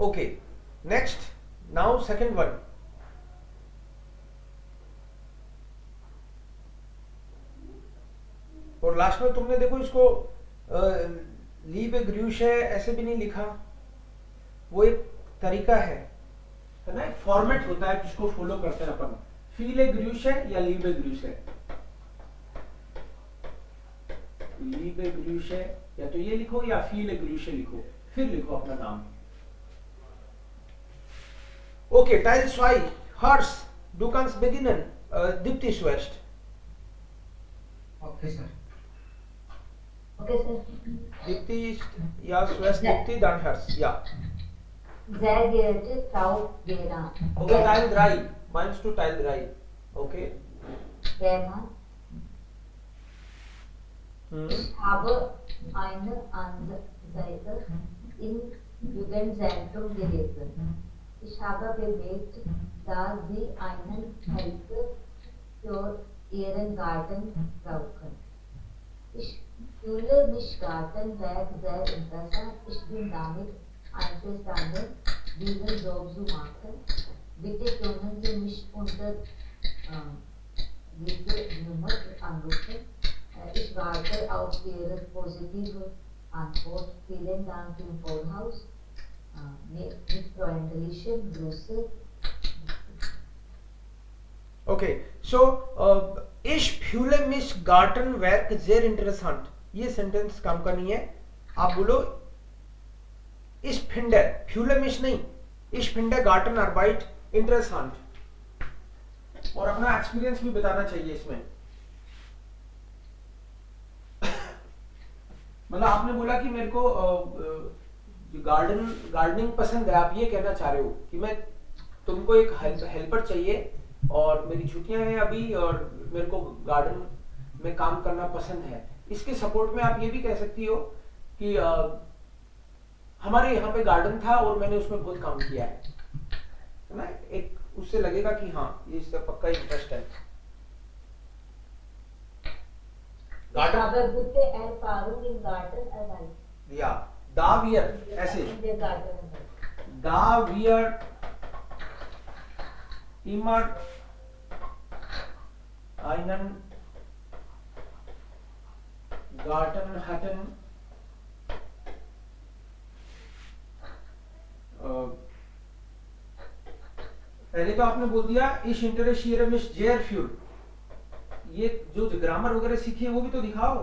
Okay, next, now second one. और लास्ट में तुमने देखो इसको लीबे ग्रूश है ऐसे भी नहीं लिखा, वो एक तरीका है ना, एक फॉर्मेट होता है जिसको फॉलो करते हैं अपन। फीले ग्रूश है या लीबे ग्रूश है, लीबे ग्रूश है, या तो ये लिखो या फीले ग्रूश लिखो, फिर लिखो अपना नाम। ओके, टाइल स्वाई हर्स डुकांस बेगिनन दीप्ति स्वेस्ट। Okay sir. Okay, sir. Dipti ja Swest Dipti dann Hers. Ja. Sehr geehrte Frau Vera. Okay, Teil 3. Meinst du Teil 3? Okay. Wehrmann, Hm. ich habe eine Anzeige im Jugendzentrum gelesen. Ich habe bemerkt, dass Sie einen Helfer für Ihren Garten brauchen. Ich fühle mich Gartenwerk sehr interessant. Ich bin damit einverstanden, diesen Job zu machen. Bitte können Sie mich unter diese Nummer anrufen. Ich warte auf Ihre positive Antwort. Vielen Dank im Voraus. Mit freundlichen Grüßen. Okay, so ich fühle mich Gartenwerk sehr interessant. ये sentence काम का नहीं है। आप बोलो ich finde, fühle mich नहीं, ich finde Gartenarbeit interessant। और अपना एक्सपीरियंस भी बताना चाहिए इसमें। मतलब आपने बोला कि मेरे को गार्डनिंग पसंद है, आप ये कहना चाह रहे हो कि मैं तुमको एक हेल्पर चाहिए और मेरी छुट्टियां हैं अभी और मेरे को गार्डन में काम करना पसंद है। इसके सपोर्ट में आप ये भी कह सकती हो कि हमारे यहाँ पे गार्डन था और मैंने उसमें बहुत काम किया है ना, एक उससे लगेगा कि हाँ ये इसका पक्का इंटरेस्ट है। Ich habe gute Erfahrung im Gartenarbeit. या da wir ऐसे In der Gartenarbeit. da wir immer einen Garten hatten, पहले तो आपने बोल दिया ich interessiere mich sehr für। ये जो ग्रामर वगैरह सीखी है वो भी तो दिखाओ।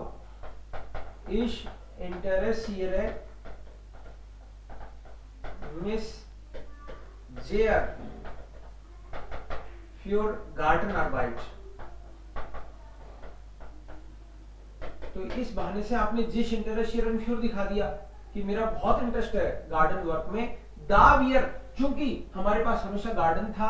ich interessiere mich sehr für Gartenarbeit। तो इस बहाने से आपने जिस इंटरेस्टियरन फ्यूर दिखा दिया कि मेरा बहुत इंटरेस्ट है गार्डन वर्क में। दा वियर, चूंकि हमारे पास हमेशा गार्डन था,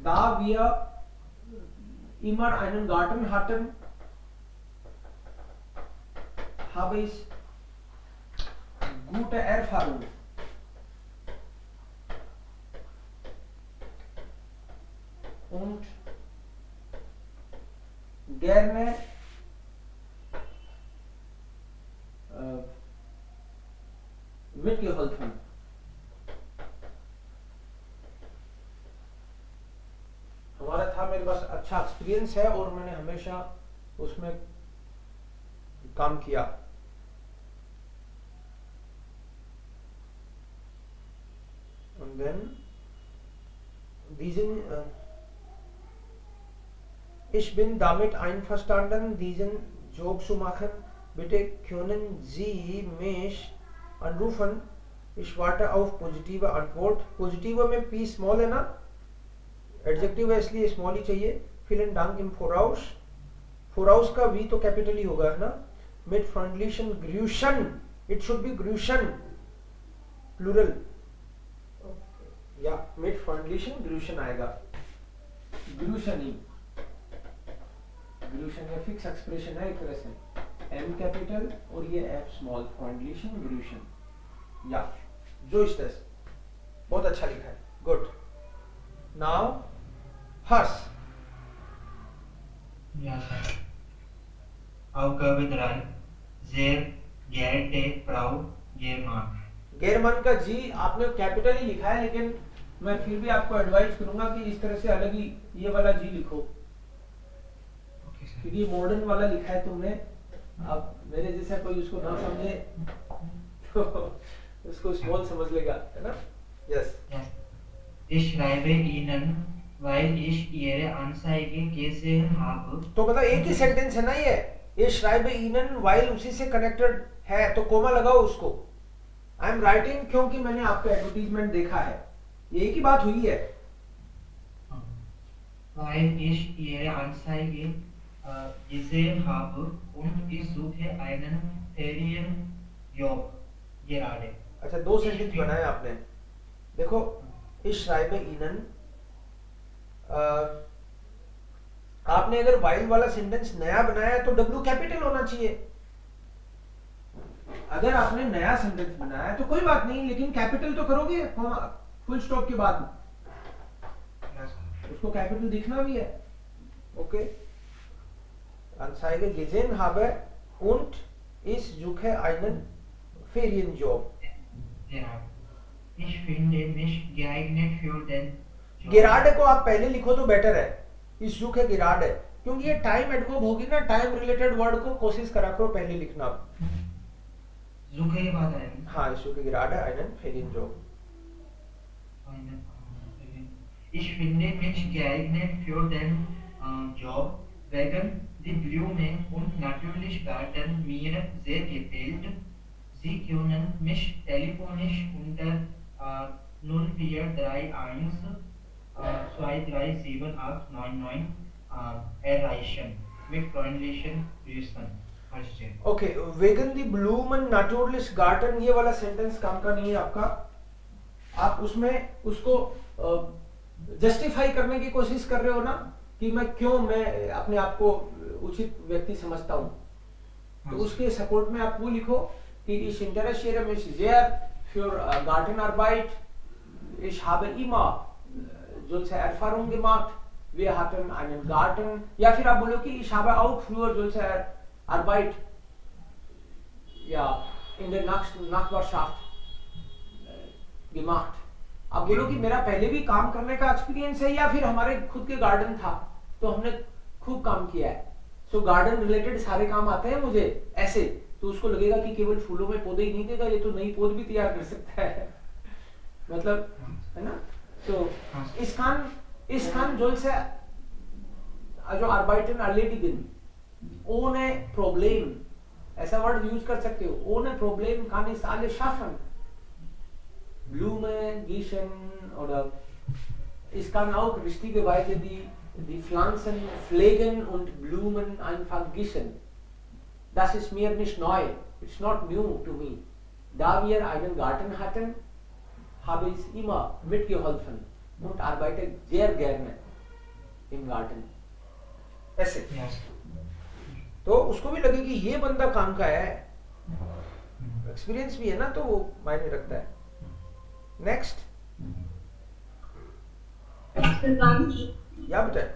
दा wear इमर einen Garten hatten, habe ich gute Erfahrung und gerne mitgeholfen। हमारा था, मेरे पास अच्छा एक्सपीरियंस है और मैंने हमेशा उसमें काम किया। And then diesen ich bin damit einverstanden, diesen Job zu machen. Bitte können Sie mich anrufen. Ich warte auf positive Antwort। Positive में P स्मॉल है ना, एडजेक्टिव है इसलिए स्मॉल ही चाहिए। Vielen Dank im Voraus। Voraus का V तो capital ही होगा है ना। Mit freundlichen Grüßen, it should be Grüßen plural। या mit freundlichen Grüßen आएगा, Grüßen ही। Grüßen ये फिक्स एक्सप्रेशन है एक तरह से, M कैपिटल और ये F स्मॉल, freundlichen Grüßen। या जो इस तरह। बहुत अच्छा लिखा है, गुड। नाउ हर्ष। Ja, sir. Aufgabe 3. Sehr geehrte Frau Germann. गेरमन का जी आपने कैपिटल ही लिखा है, लेकिन मैं फिर भी आपको एडवाइस करूंगा कि इस तरह से अलग ही ये वाला जी लिखो, Okay, sir. क्योंकि मॉडर्न वाला लिखा है तुमने। अब मेरे जैसा कोई उसको ना समझे तो उसको स्मॉल समझ लेगा, है ना? Yes. Ja. Ich schreibe Ihnen, weil ich Ihre Anzeige gesehen habe. तो मतलब एक ही सेंटेंस है ना ये श्राइब इनन वाइल उसी से कनेक्टेड है, तो कोमा लगाओ उसको। आई एम राइटिंग क्योंकि मैंने आपका एडवर्टीजमेंट देखा है, ये एक ही बात हुई है। Weil ich Ihre Anzeige gesehen habe und ich suche einen Ferienjob gerade. अच्छा, दो सेंटेंस बनाए आपने। देखो, इस श्राइब इनन, आपने अगर वाइल वाला सेंटेंस नया बनाया है तो डब्ल्यू कैपिटल होना चाहिए। अगर आपने नया सेंटेंस बनाया है तो कोई बात नहीं, लेकिन कैपिटल तो करोगे फुल स्टॉप के बाद, उसको कैपिटल दिखना भी है। Okay, Anzeige gesehen habe und ich suche einen Ferienjob. Gerade. Ich finde mich geeignet für den Job. गिराड को आप पहले लिखो तो बेटर है, इस सुखे गिराड है, क्योंकि ये टाइम एडवर्ब होगी ना, टाइम रिलेटेड वर्ड को कोशिश करा करो पहले लिखना। Suche के बाद आएगा। हाँ, इस सुखे गिराड है, einen Ferienjob। Ich finde mich geeignet für den Job, wegen die Blumen und natürlich Garten mir sehr gefällt. Sie können mich telefonisch unter 0431 2378999 erreichen. Mit freundlichen Grüßen. Arjun. Okay, वेगन दी ब्लूमन नाटोरलिस गार्टन, ये वाला सेंटेंस काम का नहीं है आपका। आप उसमें उसको जस्टिफाई करने की कोशिश कर रहे हो ना, कि मैं क्यों मैं अपने आप को उचित व्यक्ति समझता हूं, तो उसके सपोर्ट में आप वो लिखो कि ich interessiere mich sehr für Gartenarbeit, ich habe immer solche Erfahrungen gemacht, wir hatten einen Garten, या फिर आप बोलो कि ich habe auch früher solche Arbeit ja in der Nachbarschaft gemacht। आप बोलो कि मेरा पहले भी काम करने का एक्सपीरियंस है, या फिर हमारे खुद के गार्डन था तो हमने खूब काम किया है, सो गार्डन रिलेटेड सारे काम आते हैं मुझे, ऐसे तो उसको लगेगा कि केवल फूलों में पौधे ही नहीं देगा, ये तो नई पौध भी तैयार कर सकता है, मतलब, है ना? तो इसकान जोल से जो arbeiten erledigen ohne Problem, ऐसा वर्ड यूज कर सकते हो, ohne Problem kann ich alles schaffen। Blumen gießen oder ich kann auch richtigerweise die Pflanzen pflegen und Blumen einfach gießen. Das ist mir nicht neu. It's not new to me. Da wir einen Garten hatten, habe ich immer mitgeholfen und arbeite sehr gerne im Garten. ऐसे Yes. तो उसको भी लगे कि ये बंदा काम का है, एक्सपीरियंस भी है ना, तो वो मायने रखता है। नेक्स्ट, या बताए।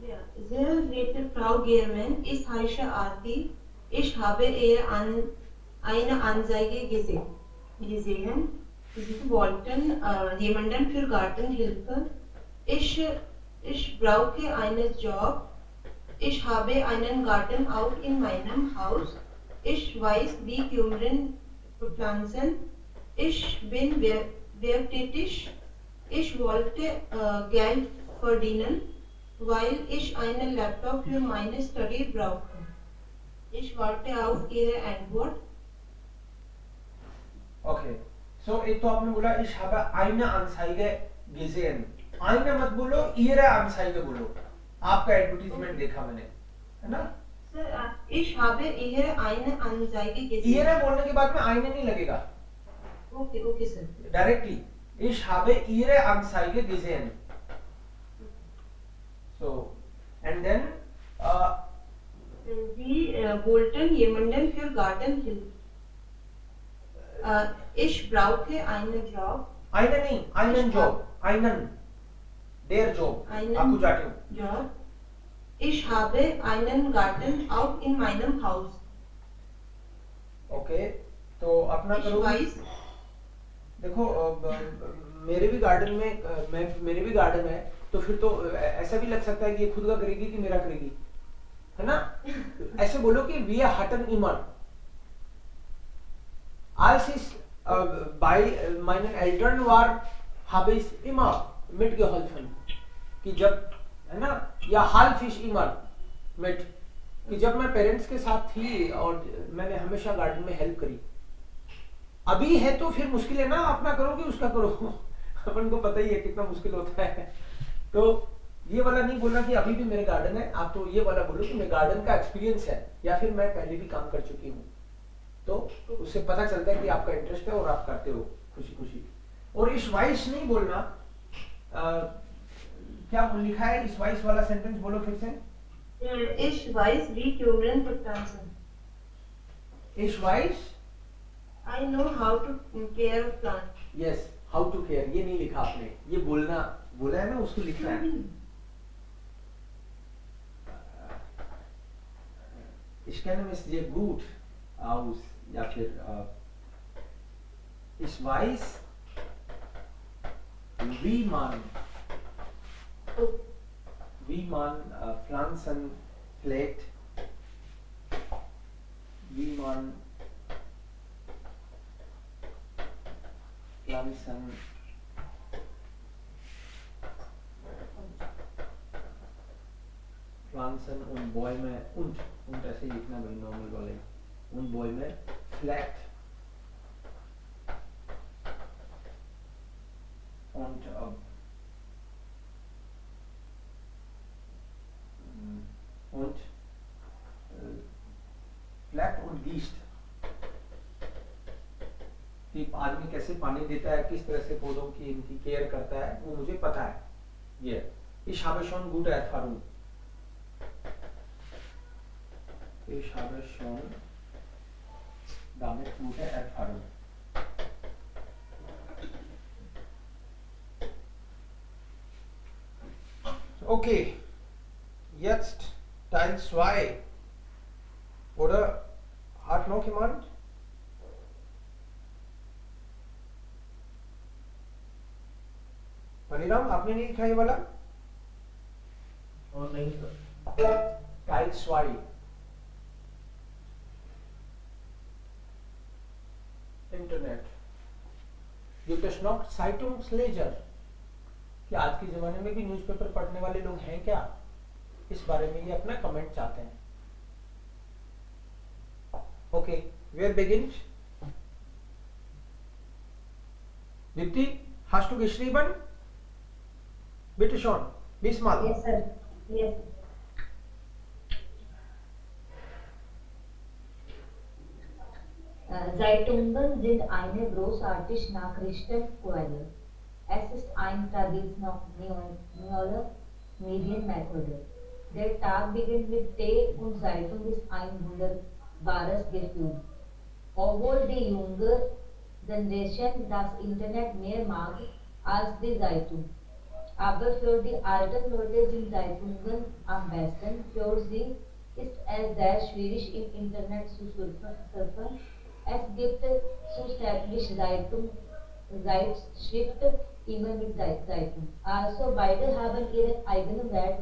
Ja, sehr geehrte Frau Germann, ich heiße Arti. Ich habe eine Anzeige gesehen. Sie wollten jemanden für Gartenhilfe. Ich brauche einen Job. Ich habe einen Garten auch in meinem Haus. Ich weiß, wie Kümmern pflanzen. Ich bin werktätig. Ich wollte Geld verdienen, weil ich einen Laptop für meine Study brauche. Ich warte auf Ihre Antwort. Okay, so एक तो आपने बोला ich habe eine Anzeige gesehen, eine मत बोलो, ihre Anzeige बोलो, आपका advertisement देखा मैंने, है ना? Sir, ich habe Ihre eine Anzeige gesehen. ihre बोलने के बाद में eine नहीं लगेगा, Okay, sir. Directly ich habe ihre Anzeige gesehen। So, and then Sie wollten jemanden für Gartenhilfe. Ich brauche einen Job. आइनन नहीं, आइनन जॉब, आइनन देयर जॉब, Einen आपको जाते हो। Job. Ich habe einen Garten auch in meinem Haus. Okay, तो अपना Ich करो। weiß, देखो मेरे भी गार्डन में मेरे भी गार्डन है, तो फिर तो ऐसा भी लग सकता है कि ये खुद का करेगी कि मेरा करेगी, है ना? ऐसे बोलो कि wir hatten immer, als ich bei meinen Eltern war, habe ich immer mitgeholfen, कि जब, है ना, या half ich immer mit, कि जब मैं पेरेंट्स के साथ थी और मैंने हमेशा गार्डन में हेल्प करी। अभी है तो फिर मुश्किल है ना, अपना करो कि उसका करो। अपन को पता ही है कितना मुश्किल होता है। तो ये वाला नहीं बोलना कि अभी भी मेरे गार्डन है, आप तो ये वाला बोलो कि मेरे गार्डन का एक्सपीरियंस है, या फिर मैं पहले भी काम कर चुकी हूँ। तो उससे पता चलता है कि आपका इंटरेस्ट है और आप करते हो खुशी खुशी। और इस वाइस नहीं बोलना, क्या लिखा है इस वाइस वाला सेंटेंस, बोलो फिर से। ich weiß, wie Children pflanzen. इस वाइस, I know how to care of plants. Yes, how to care, ये नहीं लिखा आपने, ये बोलना बोला है ना, उसको लिखना है। Ich kenne mich sehr gut aus, या फिर ich weiß, wie man Pflanzen pflegt, wie man Pflanzen und Bäume und ऐसे लिखना भाई नॉर्मल वाले, und Bäume pflegt und pflegt und gießt, कि आदमी कैसे पानी देता है, किस तरह से पौधों की इनकी केयर करता है, वो मुझे पता है। ये ich habe schon gute Erfahrung, ich habe schon damit gute Erfahrung। Okay, jetzt Teil 2, oder? Hat noch jemand? Hariram, आपने नहीं लिखा ये वाला? और नहीं sir. Teil 2, internet, gibt es noch Zeitungsleser? कि आज के जमाने में भी न्यूज़पेपर पढ़ने वाले लोग हैं क्या? इस बारे में ये अपना कमेंट चाहते हैं। Okay, wer beginnt? Dipti, hast du geschrieben? Bitte schon, diesmal. Yes, sir. Yes. Zeitungen sind eine großartige Nachrichtenquelle. Es ist eine traditionelle Medienmethode. Der Tag beginnt mit Tee und Zeitung ist ein wunderbares Gefühl. Obwohl die junge Generation das Internet mehr mag als die Zeitung. Aber für die alten Leute sind Zeitungen am besten. Für sie ist es sehr schwierig im Internet zu surfen. Es gibt zusätzlich Zeitschriften immer mit Zeitung. Also beide haben ihren eigenen Wert.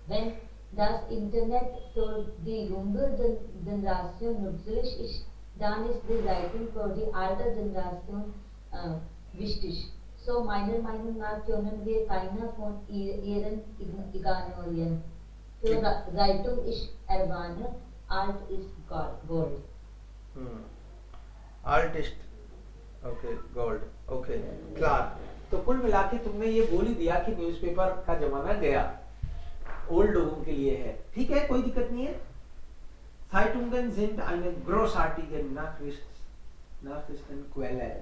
Wenn das Internet für die junge Generation nützlich ist, dann ist die Zeitung für die alte Generation wichtig. So meiner Meinung nach können wir keiner von ihren ignorieren. Für Zeitung ist Erwarne, alt ist Gold. Alt ist okay, गोल्ड, okay, क्लार। तो कुल मिला के तुमने ये बोल ही दिया कि न्यूज़पेपर का जमाना गया, ओल्ड लोगों के लिए है। ठीक है, कोई दिक्कत नहीं है। Zeitungen sind eine großartige Nachrichtenquelle,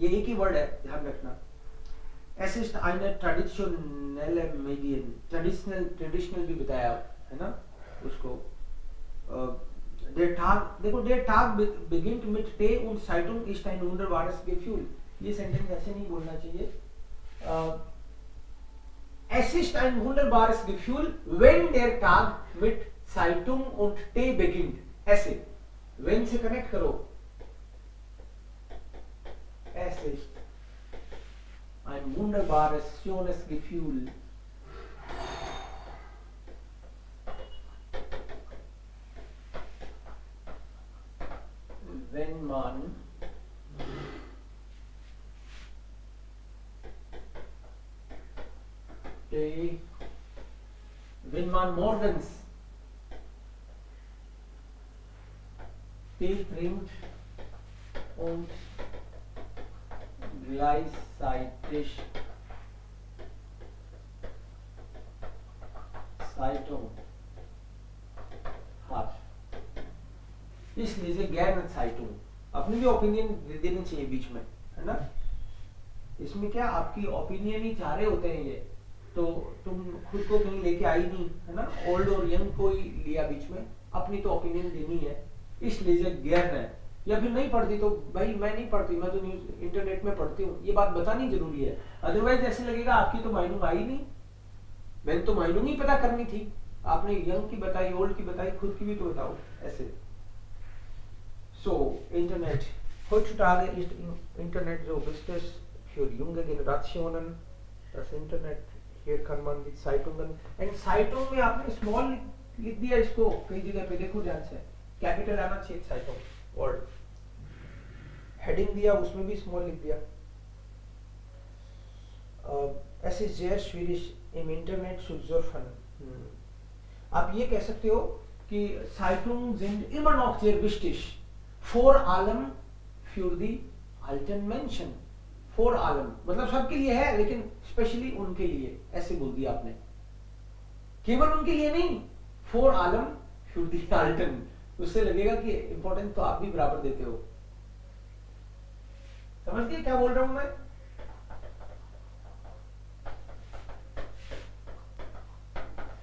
ये एक ही वर्ड है, ध्यान रखना। Es ist eine traditionelle Medien, traditional भी बताया है ना उसको। Der Tag, देखो, der Tag beginnt mit Tee und Zeitung ist ein wunderbares Gefühl। ये सेंटेंस ऐसे नहीं बोलना चाहिए। Es ist ein wunderbares Gefühl, wenn der Tag mit Zeitung und Tee beginnt. ऐसे wenn से कनेक्ट करो। Es ist ein wunderbares, schönes Gefühl. Wenn man wenn man morgens Tee trinkt und gleichzeitig Zeitung hat। इसलिए गैर Zeitung अपनी भी opinion देनी चाहिए बीच में, है ना। इसमें क्या आपकी ओपिनियन ही चाह रहे होते हैं, ये तो तुम खुद को कहीं लेके आई नहीं, है ना। ओल्ड और यंग को ही लिया बीच में, अपनी तो ओपिनियन देनी है, इसलिए गैर है। या फिर नहीं पढ़ती तो भाई मैं नहीं पढ़ती, मैं तो न्यूज इंटरनेट में पढ़ती हूँ, ये बात बतानी जरूरी है। अदरवाइज ऐसे लगेगा आपकी तो माइनिंग आई नहीं, मैंने तो माइनिंग ही पता करनी थी, आपने यंग की बताई, ओल्ड की बताई, खुद की भी तो बताओ ऐसे। So, Internet. Heutzutage ist Internet so wichtig für junge Generationen. Das Internet, hier kann man die Zeitungen, und Zeitung में आपने small लिख दिया इसको, कई जगह पे देखो ध्यान से, कैपिटल आना चाहिए Zeitung, वर्ड हेडिंग दिया उसमें भी स्मॉल लिख दिया। Es ist sehr schwierig im Internet zu surfen। आप ये कह सकते हो कि Zeitungen sind immer noch sehr wichtig, vor allem für die alten Menschen। for allem मतलब सबके लिए है, लेकिन स्पेशली उनके लिए, ऐसे बोल दिया आपने, केवल उनके लिए नहीं, for allem für die alten। उससे लगेगा कि इंपॉर्टेंस तो आप भी बराबर देते हो। समझ गए क्या बोल रहा हूं मैं?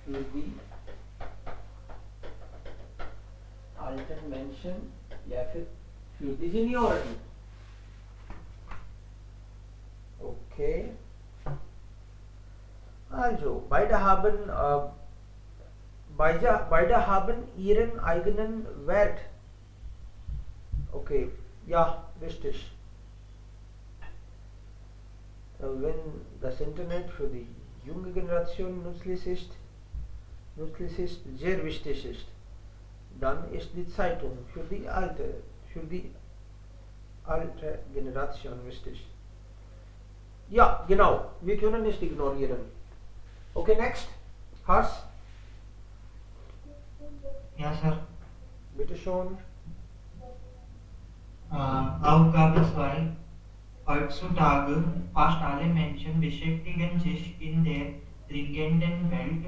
Für die alten Menschen या फिर für die Senioren। Okay. Also, beide haben ihren eigenen Wert। Okay, ja, richtig। Wenn das Internet für die junge Generation nützlich ist, sehr wichtig ist, dann ist die Zeitung für die alte Generation wichtig। Ja, genau, wir können nicht ignorieren। Okay, next, Hars। Ja, Sir. Bitte schon। Aufgabe 2. Heutzutage fast alle Menschen beschäftigen sich in der dringenden Welt,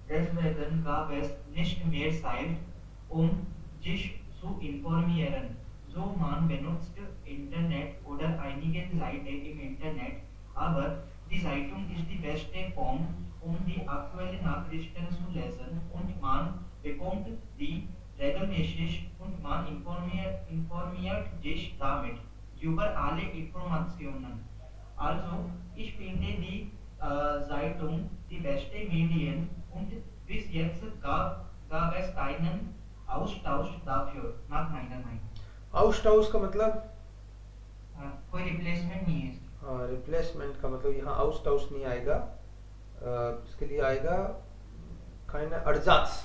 deswegen gab es nicht mehr Zeit, um sich zu informieren. So man benutzt Internet oder einige Seiten im Internet, aber die Zeitung ist die beste Form, um die aktuellen Nachrichten zu lesen, und man bekommt die regelmäßig und man informiert sich damit über alle Informationen। Also ich finde die Zeitung die beste Medien, und bis jetzt gab es keinen Austausch dafür, nach meiner Meinung। आउटस्टाउस का मतलब कोई replacement नहीं है इसकी। हाँ, replacement का मतलब यहाँ आउटस्टाउस नहीं आएगा, इसके लिए आएगा keine Ersatz।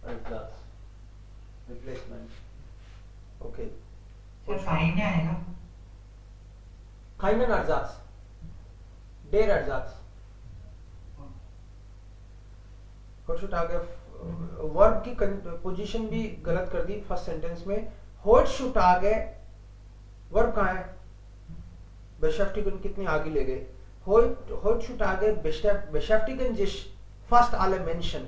Ersatz, replacement। Okay। Sir keine आएगा। keinen Ersatz, der Ersatz। heutzutage verb की पोजीशन भी गलत कर दी फर्स्ट सेंटेंस में। heutzutage वर्ब कहाँ है, beschäftigen कितने आगे ले गए, heutzutage beschäftigen sich fast alle Menschen।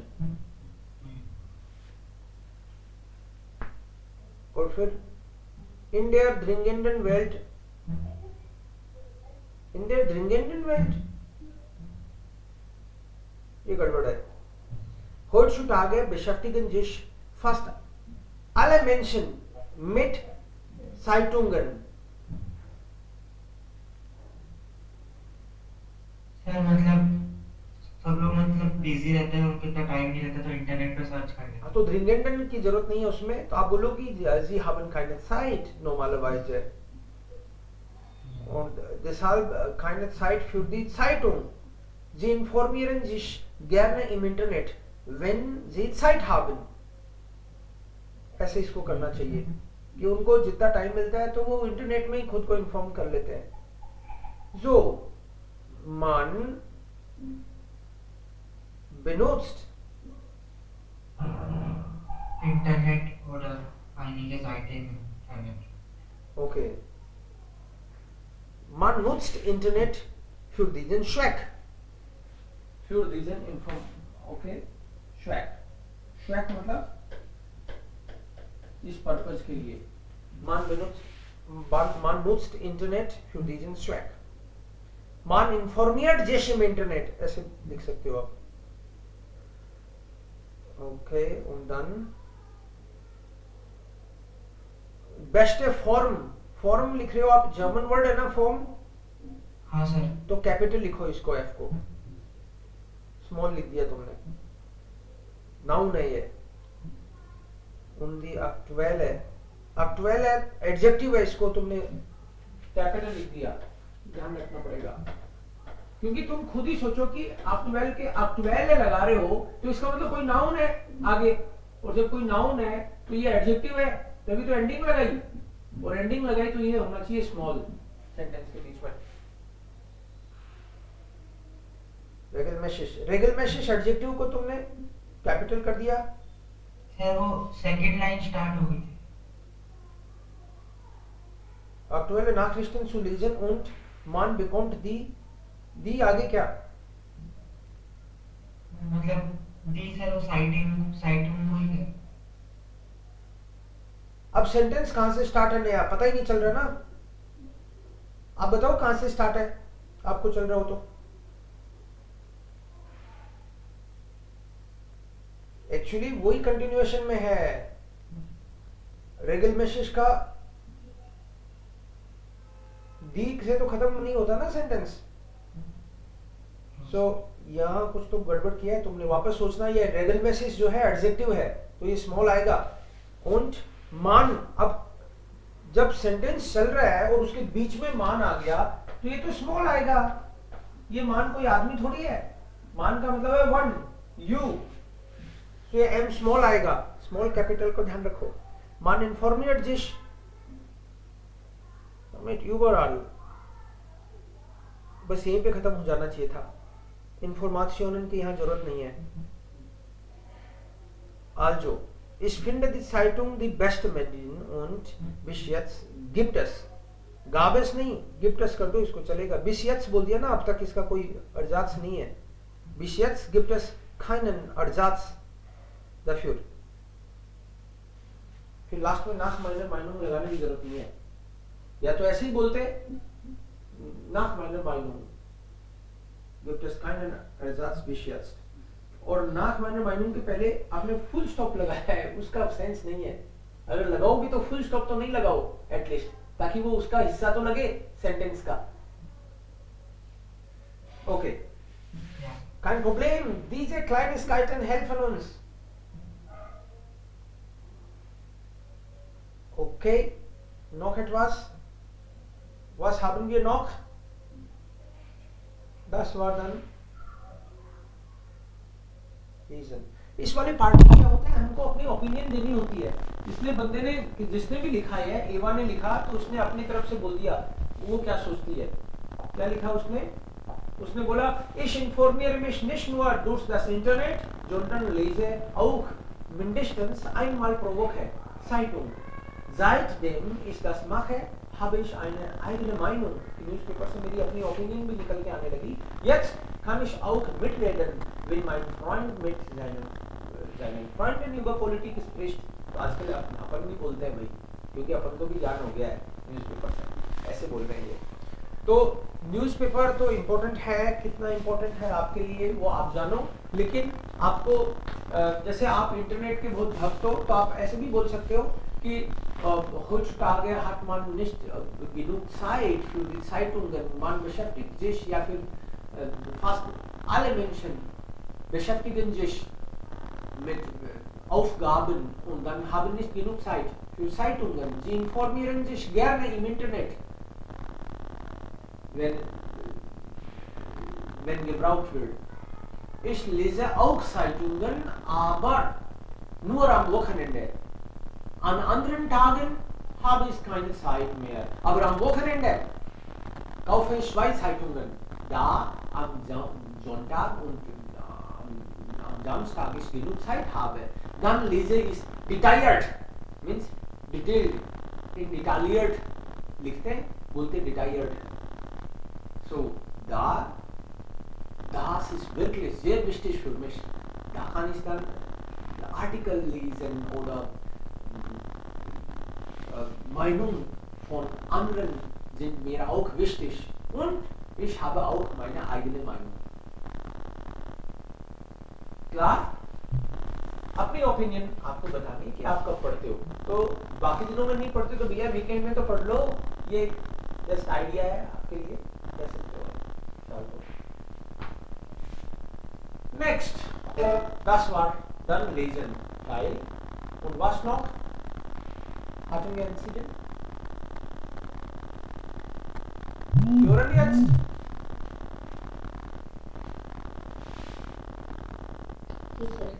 और फिर in der dringenden Welt, ये गड़बड़ है। heutzutage beschäftigen sich fast alle Menschen mit Zeitungen. Sir मतलब सब लोग मतलब बिजी रहते हैं, उनको इतना टाइम नहीं रहता, तो इंटरनेट पे सर्च कर लेते हाँ, तो dringenden की जरूरत नहीं है उसमें, तो आप बोलो कि Sie haben keine Zeit normalerweise. Und deshalb keine Zeit für die Zeitung. Sie informieren sich gerne im Internet, wenn sie Zeit haben. ऐसे इसको करना चाहिए कि उनको जितना टाइम मिलता है तो वो इंटरनेट में ही खुद को इन्फॉर्म कर लेते हैं. So, man benutzt internet oder einige Seiten im Internet. Okay. Man nutzt Internet für diesen Zweck. Für diesen Okay. Zweck. Zweck मतलब इस पर्पस के लिए. Man nutzt Internet für diesen Zweck. Man informiert sich im Internet. ऐसे लिख सकते हो आप. Okay, und dann best form. Form लिख रहे हो आप, जर्मन वर्ड है ना फॉर्म, हाँ सर. तो कैपिटल लिखो इसको, एफ को स्मॉल लिख दिया तुमने. नाउन है ये. उनदी एक्चुअल है, एक्चुअल है, एडजेक्टिव है, इसको तुमने कैपिटल लिख दिया. ध्यान रखना पड़ेगा, क्योंकि तुम खुद ही सोचो कि एक्चुअल के एक्चुअल लगा रहे हो तो इसका मतलब कोई नाउन है आगे, और जब कोई नाउन है तो ये एडजेक्टिव है, तभी तो एंडिंग लगाई, और एंडिंग लगाई तो ये होना चाहिए स्मॉल सेंटेंस के बीच में. रेगलमेशिश एडजेक्टिव को तुमने कैपिटल कर दिया. सर वो सेकंड लाइन स्टार्ट हो गई थी. Aktuelle Nachrichten zu lesen und man bekommt die आगे क्या? मतलब दी सर वो साइटिंग हुई है. अब सेंटेंस कहां से स्टार्ट है नया पता ही नहीं चल रहा ना. आप बताओ कहां से स्टार्ट है, आपको चल रहा हो तो. एक्चुअली वही कंटिन्यूएशन में है. रेगलमेशिश का दी से तो खत्म नहीं होता ना सेंटेंस. सो यहां कुछ तो गड़बड़ किया है तुमने. वापस सोचना, ये रेगलमेशिश जो है एडजेक्टिव है तो ये स्मॉल आएगा. und मान, अब जब सेंटेंस चल रहा है और उसके बीच में मान आ गया तो ये तो स्मॉल आएगा. ये मान कोई आदमी थोड़ी है. मान का मतलब है वन, यू, तो ये एम स्मॉल आएगा. स्मॉल कैपिटल को ध्यान रखो. मान इन्फॉर्मिert sich mit überall, बस यहीं पे खत्म हो जाना चाहिए था. इन्फॉर्मेशन की यहाँ जरूरत नहीं है. Also, ich finde die Zeitung die beste Medien und bis jetzt gibt es. gab es नहीं, gibt es कर दो, इसको चलेगा. bis jetzt बोल दिया ना, अब तक इसका कोई अर्जात्स नहीं है. bis jetzt gibt es keinen Ersatz dafür. फिर लास्ट में nach meiner Meinung लगाने की जरूरत नहीं है. या तो ऐसे ही बोलते nach meiner Meinung gibt es keinen Ersatz bis jetzt. और nach meiner Meinung के पहले आपने फुल स्टॉप लगाया है, उसका सेंस नहीं है. अगर लगाओ भी तो फुल स्टॉप तो नहीं लगाओ एटलीस्ट, ताकि वो उसका हिस्सा तो लगे सेंटेंस का. Okay, kein Problem. Diese Kleinigkeiten helfen uns. Okay, noch etwas? Was haben wir noch? Das war dann reason. इस वाले पार्ट में क्या होता है, हमको अपनी ओपिनियन देनी होती है. इसलिए बंदे ने, जिसने भी लिखा है, एवा ने लिखा तो उसने अपनी तरफ से बोल दिया वो क्या सोचती है. क्या लिखा उसने बोला ich informiere mich nicht nur durch das Internet, sondern lese auch mindestens einmal pro Woche Zeitung. Seitdem ich das mache, habe ich eine eigene Meinung. Die newspaper से मेरी अपनी ओपिनियन भी निकल के आने लगी. Jetzt kann ich auch mitreden, wenn mein Freund mit seinen Freunden über Politik spricht. तो आजकल अपन भी बोलते हैं भाई, क्योंकि अपन को भी ज्ञान हो गया है न्यूज़पेपर से, ऐसे बोल रहे हैं ये. तो न्यूज़पेपर तो इम्पोर्टेंट है, कितना इम्पोर्टेंट है आपके लिए वो आप जानो. लेकिन आपको जैसे आप इंटरनेट के बहुत भक्त हो तो आप ऐसे भी बोल सकते हो कि heutzutage hat man nicht genug Zeit für die Zeitungen, man beschäftigt sich ja für fast alle Menschen beschäftigen sich mit Aufgaben und dann haben nicht genug Zeit für Zeitungen. Sie informieren sich gerne im Internet, wenn gebraucht wird. Ich lese auch Zeitungen, aber nur am Wochenende. An anderen Tagen habe ich keine Zeit mehr. Aber am Wochenende kaufe ich 2 Zeitungen. Da am Sonntag und am Samstag ich genug Zeit habe, dann lese ich detailliert. Means detailed. Detailliert लिखते बोलते detailliert. So, das ist wirklich sehr wichtig für mich. Da kann ich dann Artikel lesen oder Meinungen von anderen sind mir auch wichtig und ich habe auch meine eigene Meinung. Klar? अपनी opinion आपको बतानी कि आप कब पढ़ते हो, तो बाकी दिनों में नहीं पढ़ते तो भैया वीकेंड में तो पढ़ लो, ये जस्ट आइडिया है आपके लिए, कह सकते हो. Next, das war dann lesen Teil. Und was noch? Hatten wir entschieden? Hören jetzt? जी सर.